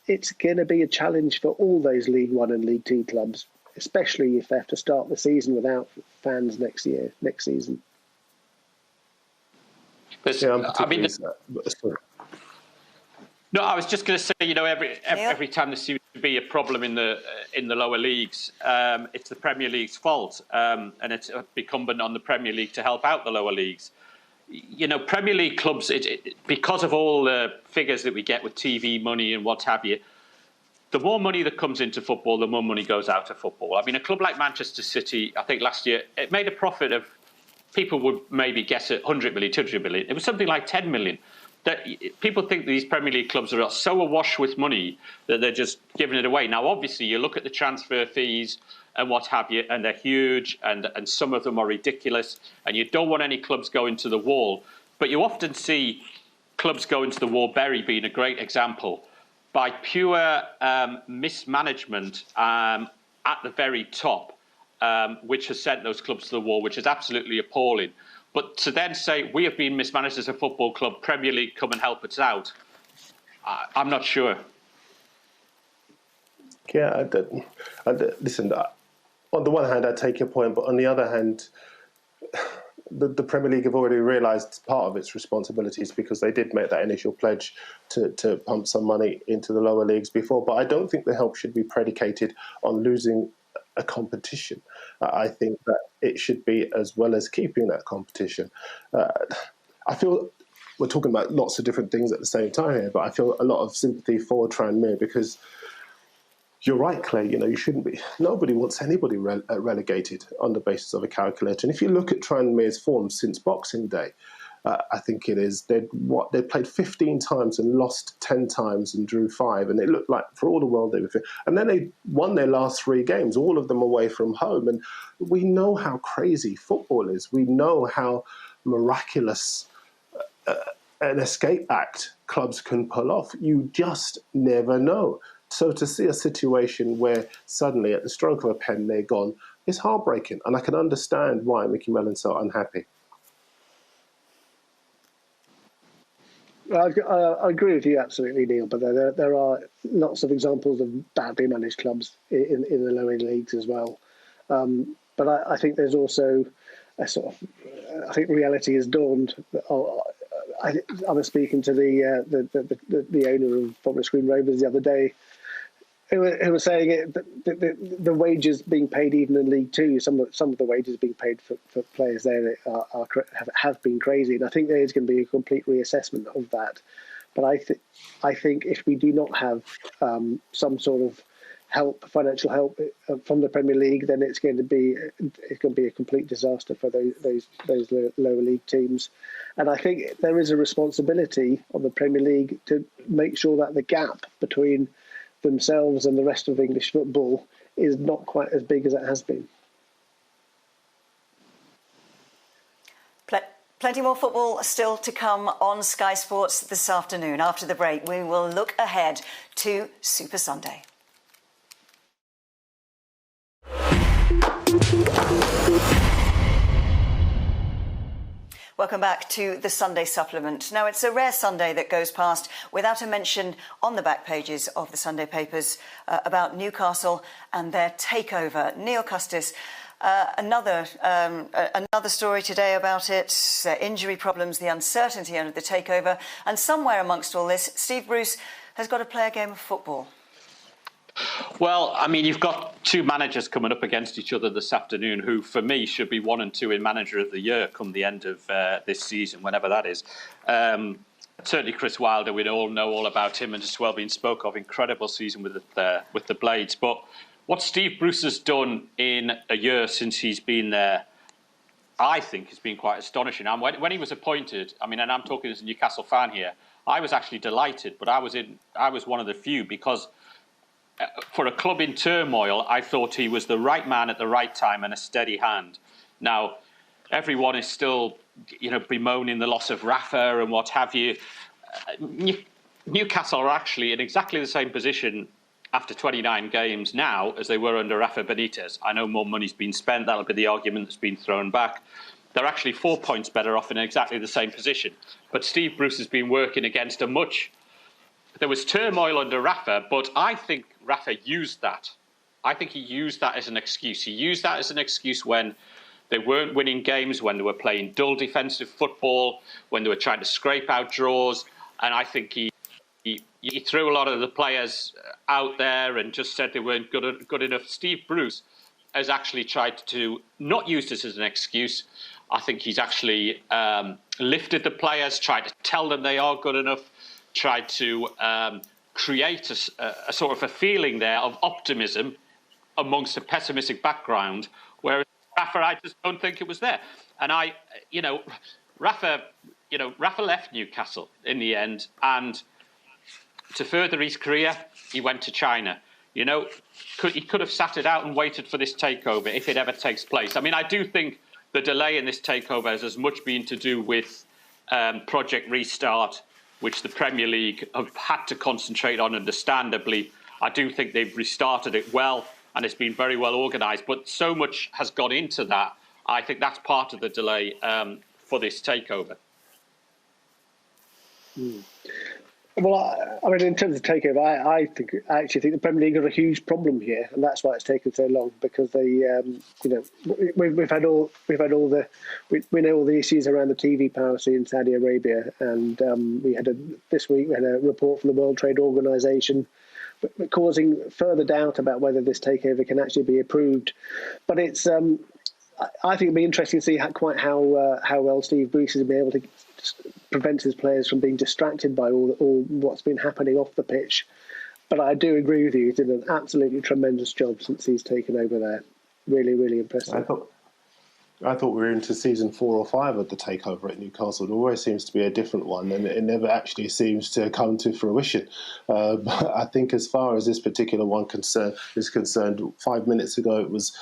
it's going to be a challenge for all those League 1 and League 2 clubs, especially if they have to start the season without fans next season. No, I was just going to say, every time there seems to be a problem in the lower leagues, it's the Premier League's fault, and it's incumbent on the Premier League to help out the lower leagues. Premier League clubs, because of all the figures that we get with TV money and what have you, the more money that comes into football, the more money goes out of football. I mean, a club like Manchester City, I think last year, it made a profit of, people would maybe guess at 100 million, 200 million. It was something like 10 million. That people think these Premier League clubs are so awash with money that they're just giving it away. Now, obviously, you look at the transfer fees and what have you, and they're huge, and some of them are ridiculous, and you don't want any clubs going to the wall. But you often see clubs going to the wall, Bury being a great example, by pure mismanagement at the very top, which has sent those clubs to the wall, which is absolutely appalling. But to then say, we have been mismanaged as a football club, Premier League, come and help us out, I'm not sure. Yeah, listen, on the one hand, I take your point, but on the other hand, the Premier League have already realised part of its responsibilities, because they did make that initial pledge to pump some money into the lower leagues before. But I don't think the help should be predicated on losing a competition. I think that it should be as well as keeping that competition. I feel we're talking about lots of different things at the same time here, but I feel a lot of sympathy for Tranmere, because you're right, Clay. You shouldn't be. Nobody wants anybody relegated on the basis of a calculator. And if you look at Tranmere's form since Boxing Day, I think it is. They played 15 times and lost 10 times and drew 5, and it looked like for all the world they were fit. And then they won their last 3 games, all of them away from home. And we know how crazy football is. We know how miraculous an escape act clubs can pull off. You just never know. So to see a situation where suddenly at the stroke of a pen they're gone is heartbreaking, and I can understand why Mickey Mellon's so unhappy. I agree with you absolutely, Neil. But there are lots of examples of badly managed clubs in the lower leagues as well. But I think there's also a sort of, I think reality has dawned. I was speaking to the owner of Forest Green Rovers the other day, who was saying the wages being paid even in League Two, some of the wages being paid for players there have been crazy, and I think there is going to be a complete reassessment of that. But I think if we do not have some sort of financial help from the Premier League, then it's going to be a complete disaster for those lower league teams. And I think there is a responsibility on the Premier League to make sure that the gap between themselves and the rest of English football is not quite as big as it has been. Plenty more football still to come on Sky Sports this afternoon. After the break, we will look ahead to Super Sunday. Welcome back to the Sunday Supplement. Now, it's a rare Sunday that goes past without a mention on the back pages of the Sunday papers about Newcastle and their takeover. Neil Custis, another story today about it, their injury problems, the uncertainty under the takeover, and somewhere amongst all this, Steve Bruce has got to play a game of football. Well, I mean, you've got 2 managers coming up against each other this afternoon who, for me, should be 1 and 2 in Manager of the Year come the end of this season, whenever that is. Certainly Chris Wilder, we all know all about him and just well been spoke of. Incredible season with the Blades. But what Steve Bruce has done in a year since he's been there, I think has been quite astonishing. And when he was appointed, I mean, and I'm talking as a Newcastle fan here, I was actually delighted, but I was one of the few because for a club in turmoil, I thought he was the right man at the right time and a steady hand. Now, everyone is still, bemoaning the loss of Rafa and what have you. Newcastle are actually in exactly the same position after 29 games now as they were under Rafa Benitez. I know more money's been spent. That'll be the argument that's been thrown back. They're actually 4 points better off in exactly the same position. But Steve Bruce has been working against there was turmoil under Rafa, but I think Rafa used that. I think he used that as an excuse. He used that as an excuse when they weren't winning games, when they were playing dull defensive football, when they were trying to scrape out draws. And I think he threw a lot of the players out there and just said they weren't good enough. Steve Bruce has actually tried to not use this as an excuse. I think he's actually lifted the players, tried to tell them they are good enough, tried to create a sort of a feeling there of optimism amongst a pessimistic background, whereas Rafa, I just don't think it was there. And Rafa left Newcastle in the end, and to further his career, he went to China. He could have sat it out and waited for this takeover if it ever takes place. I mean, I do think the delay in this takeover has as much been to do with Project Restart, which the Premier League have had to concentrate on, understandably. I do think they've restarted it well, and it's been very well organised. But so much has gone into that. I think that's part of the delay for this takeover. Well, I mean, in terms of takeover, I actually think the Premier League got a huge problem here, and that's why it's taken so long. Because we know all the issues around the TV piracy in Saudi Arabia, and this week we had a report from the World Trade Organization causing further doubt about whether this takeover can actually be approved. But it's I think it'd be interesting to see how well Steve Bruce has been able to prevent his players from being distracted by all what's been happening off the pitch. But I do agree with you; he's done an absolutely tremendous job since he's taken over there. Really, really impressive. I thought we were into season 4 or 5 of the takeover at Newcastle. There always seems to be a different one, and it never actually seems to come to fruition. But I think, as far as this particular one is concerned, 5 minutes ago it was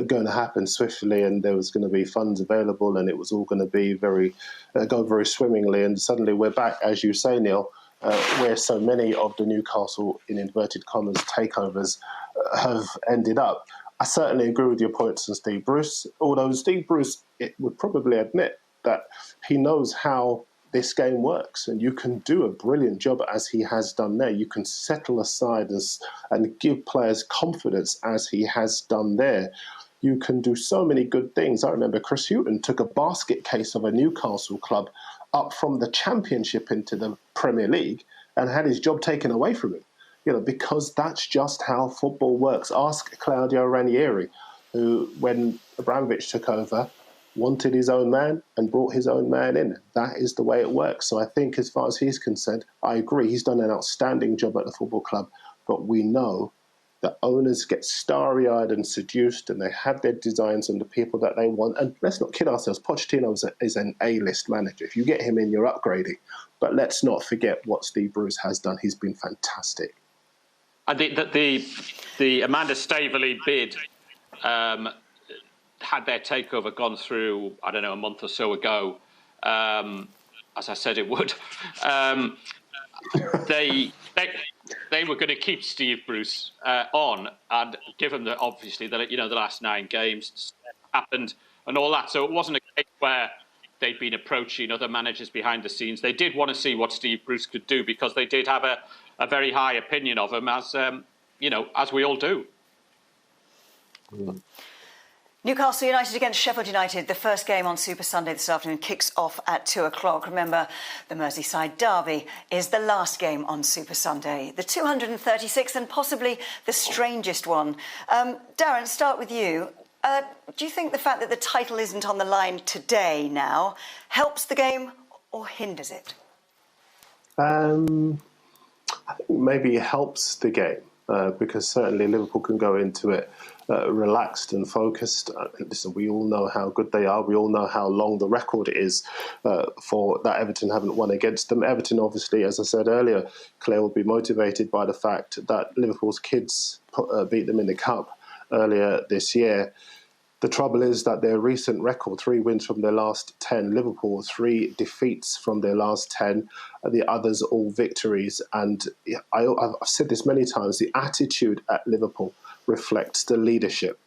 going to happen swiftly, and there was going to be funds available, and it was all going to be go very swimmingly. And suddenly we're back, as you say, Neil, where so many of the Newcastle, in inverted commas, takeovers have ended up. I certainly agree with your points on Steve Bruce, although Steve Bruce would probably admit that he knows how this game works, and you can do a brilliant job as he has done there. You can settle aside and give players confidence as he has done there. You can do so many good things. I remember Chris Hughton took a basket case of a Newcastle club up from the Championship into the Premier League and had his job taken away from him. Because that's just how football works. Ask Claudio Ranieri, who, when Abramovich took over, wanted his own man and brought his own man in. That is the way it works. So I think, as far as he's concerned, I agree. He's done an outstanding job at the football club. But we know that owners get starry-eyed and seduced, and they have their designs on the people that they want. And let's not kid ourselves. Pochettino is an A-list manager. If you get him in, you're upgrading. But let's not forget what Steve Bruce has done. He's been fantastic. I think that the Amanda Staveley bid, had their takeover gone through, I don't know, a month or so ago, as I said it would, they were going to keep Steve Bruce on, and give him the last 9 games happened and all that. So it wasn't a case where they'd been approaching other managers behind the scenes. They did want to see what Steve Bruce could do, because they did have a very high opinion of him, as we all do. Newcastle United against Sheffield United. The first game on Super Sunday this afternoon kicks off at 2:00. Remember, the Merseyside derby is the last game on Super Sunday, the 236th and possibly the strangest one. Darren, start with you. Do you think the fact that the title isn't on the line today now helps the game or hinders it? I think maybe it helps the game, because certainly Liverpool can go into it relaxed and focused. Listen, we all know how good they are. We all know how long the record is for that Everton haven't won against them. Everton, obviously, as I said earlier, Claire will be motivated by the fact that Liverpool's kids beat them in the Cup earlier this year. The trouble is that their recent record, 3 wins from their last 10, Liverpool 3 defeats from their last 10, the others all victories. And I've said this many times, the attitude at Liverpool reflects the leadership.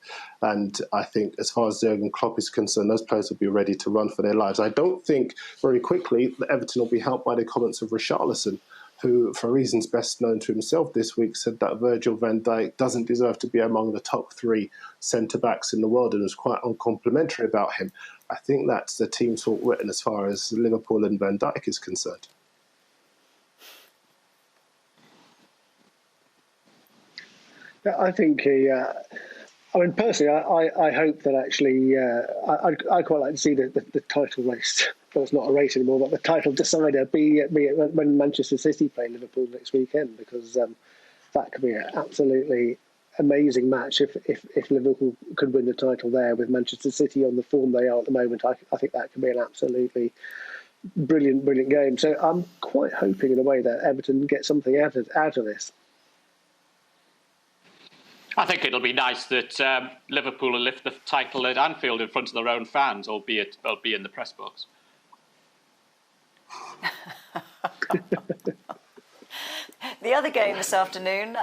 And I think, as far as Jurgen Klopp is concerned, those players will be ready to run for their lives. I don't think, very quickly, that Everton will be helped by the comments of Richarlison, who, for reasons best known to himself this week, said that Virgil van Dijk doesn't deserve to be among the top 3 centre-backs in the world, and was quite uncomplimentary about him. I think that's the team talk written as far as Liverpool and Van Dijk is concerned. I think personally, I hope that actually, I quite like to see the title race. Well, it's not a race anymore, but the title decider be it when Manchester City play Liverpool next weekend, because that could be an absolutely amazing match if Liverpool could win the title there with Manchester City on the form they are at the moment. I think that could be an absolutely brilliant game. So I'm quite hoping, in a way, that Everton get something out of this. I think it'll be nice that Liverpool will lift the title at Anfield in front of their own fans, albeit they'll be in the press box. The other game this afternoon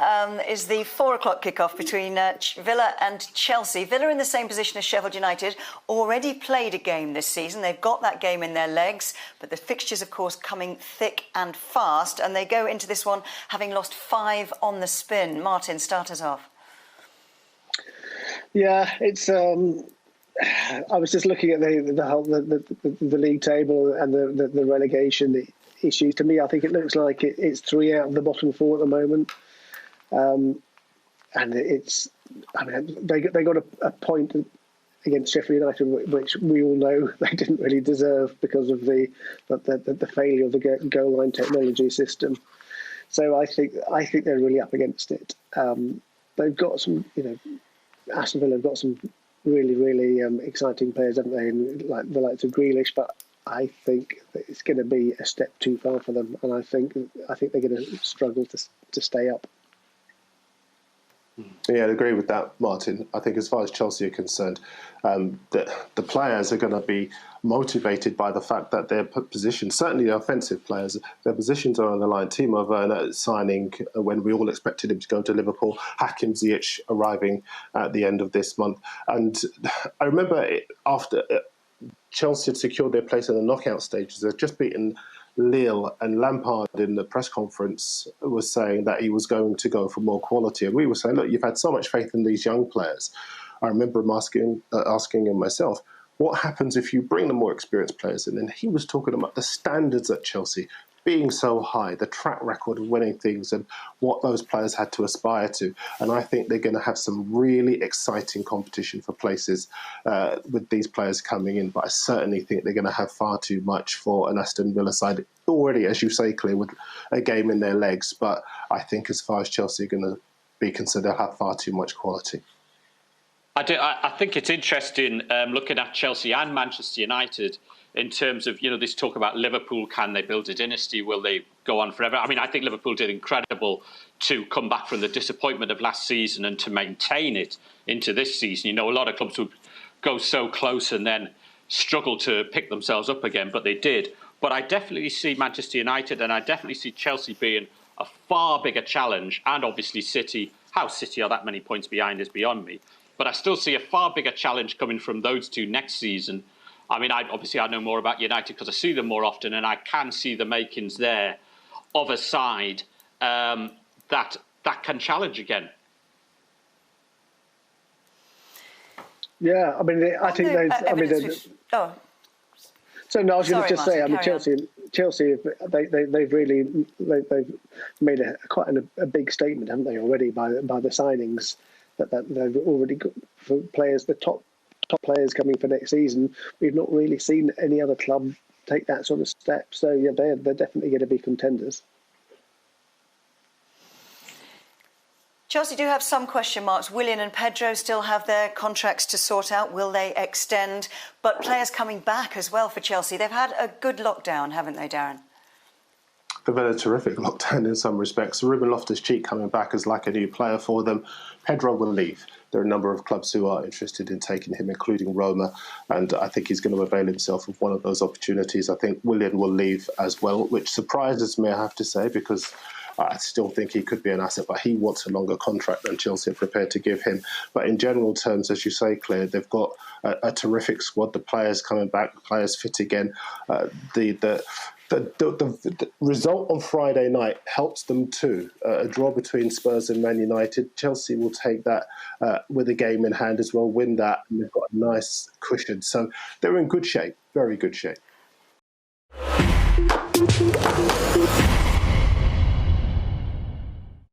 is the 4:00 kickoff between Villa and Chelsea. Villa, in the same position as Sheffield United, already played a game this season. They've got that game in their legs, but the fixtures, of course, coming thick and fast, and they go into this one having lost 5 on the spin. Martin, start us off. Yeah, it's. I was just looking at the league table and the relegation issues. To me, I think it looks like it's 3 out of the bottom 4 at the moment, and it's. I mean, they got a point against Sheffield United, which we all know they didn't really deserve because of the failure of the goal line technology system. So I think they're really up against it. They've got some, Aston Villa have got some really, really exciting players, haven't they? And like the likes of Grealish, but I think that it's going to be a step too far for them, and I think they're going to struggle to stay up. Yeah, I'd agree with that, Martin. I think as far as Chelsea are concerned, the players are going to be motivated by the fact that their positions, certainly the offensive players, their positions are on the line. Timo Werner signing when we all expected him to go to Liverpool, Hakim Ziyech arriving at the end of this month. And I remember after Chelsea had secured their place in the knockout stages, they'd just beaten Lille, and Lampard in the press conference was saying that he was going to go for more quality. And we were saying, look, you've had so much faith in these young players. I remember him asking him myself, what happens if you bring the more experienced players in? And he was talking about the standards at Chelsea being so high, the track record of winning things and what those players had to aspire to. And I think they're going to have some really exciting competition for places with these players coming in. But I certainly think they're going to have far too much for an Aston Villa side already, as you say, Claire, with a game in their legs. But I think as far as Chelsea are going to be concerned, they'll have far too much quality. I think it's interesting looking at Chelsea and Manchester United in terms of, this talk about Liverpool, can they build a dynasty? Will they go on forever? I mean, I think Liverpool did incredible to come back from the disappointment of last season and to maintain it into this season. A lot of clubs would go so close and then struggle to pick themselves up again, but they did. But I definitely see Manchester United and I definitely see Chelsea being a far bigger challenge, and obviously City. How City are that many points behind is beyond me. But I still see a far bigger challenge coming from those two next season. I mean, I know more about United because I see them more often, and I can see the makings there of a side that can challenge again. Yeah, I mean, I think they. So no, I was going to just say, I mean, Chelsea, they've really made quite a big statement, haven't they, already by the signings that they've already got for players, the top players coming for next season. We've not really seen any other club take that sort of step. So yeah, they're definitely going to be contenders. Chelsea do have some question marks. Willian and Pedro still have their contracts to sort out. Will they extend? But players coming back as well for Chelsea. They've had a good lockdown, haven't they, Darren? They've had a terrific lockdown in some respects. Ruben Loftus-Cheek coming back is like a new player for them. Pedro will leave. There are a number of clubs who are interested in taking him, including Roma, and I think he's going to avail himself of one of those opportunities. I think Willian will leave as well, which surprises me, I have to say, because I still think he could be an asset, but he wants a longer contract than Chelsea are prepared to give him. But in general terms, as you say, Claire, they've got a terrific squad. The players coming back, the players fit again. The result on Friday night helps them too. A draw between Spurs and Man United. Chelsea will take that with a game in hand as well, win that, and they've got a nice cushion. So they're in good shape, very good shape.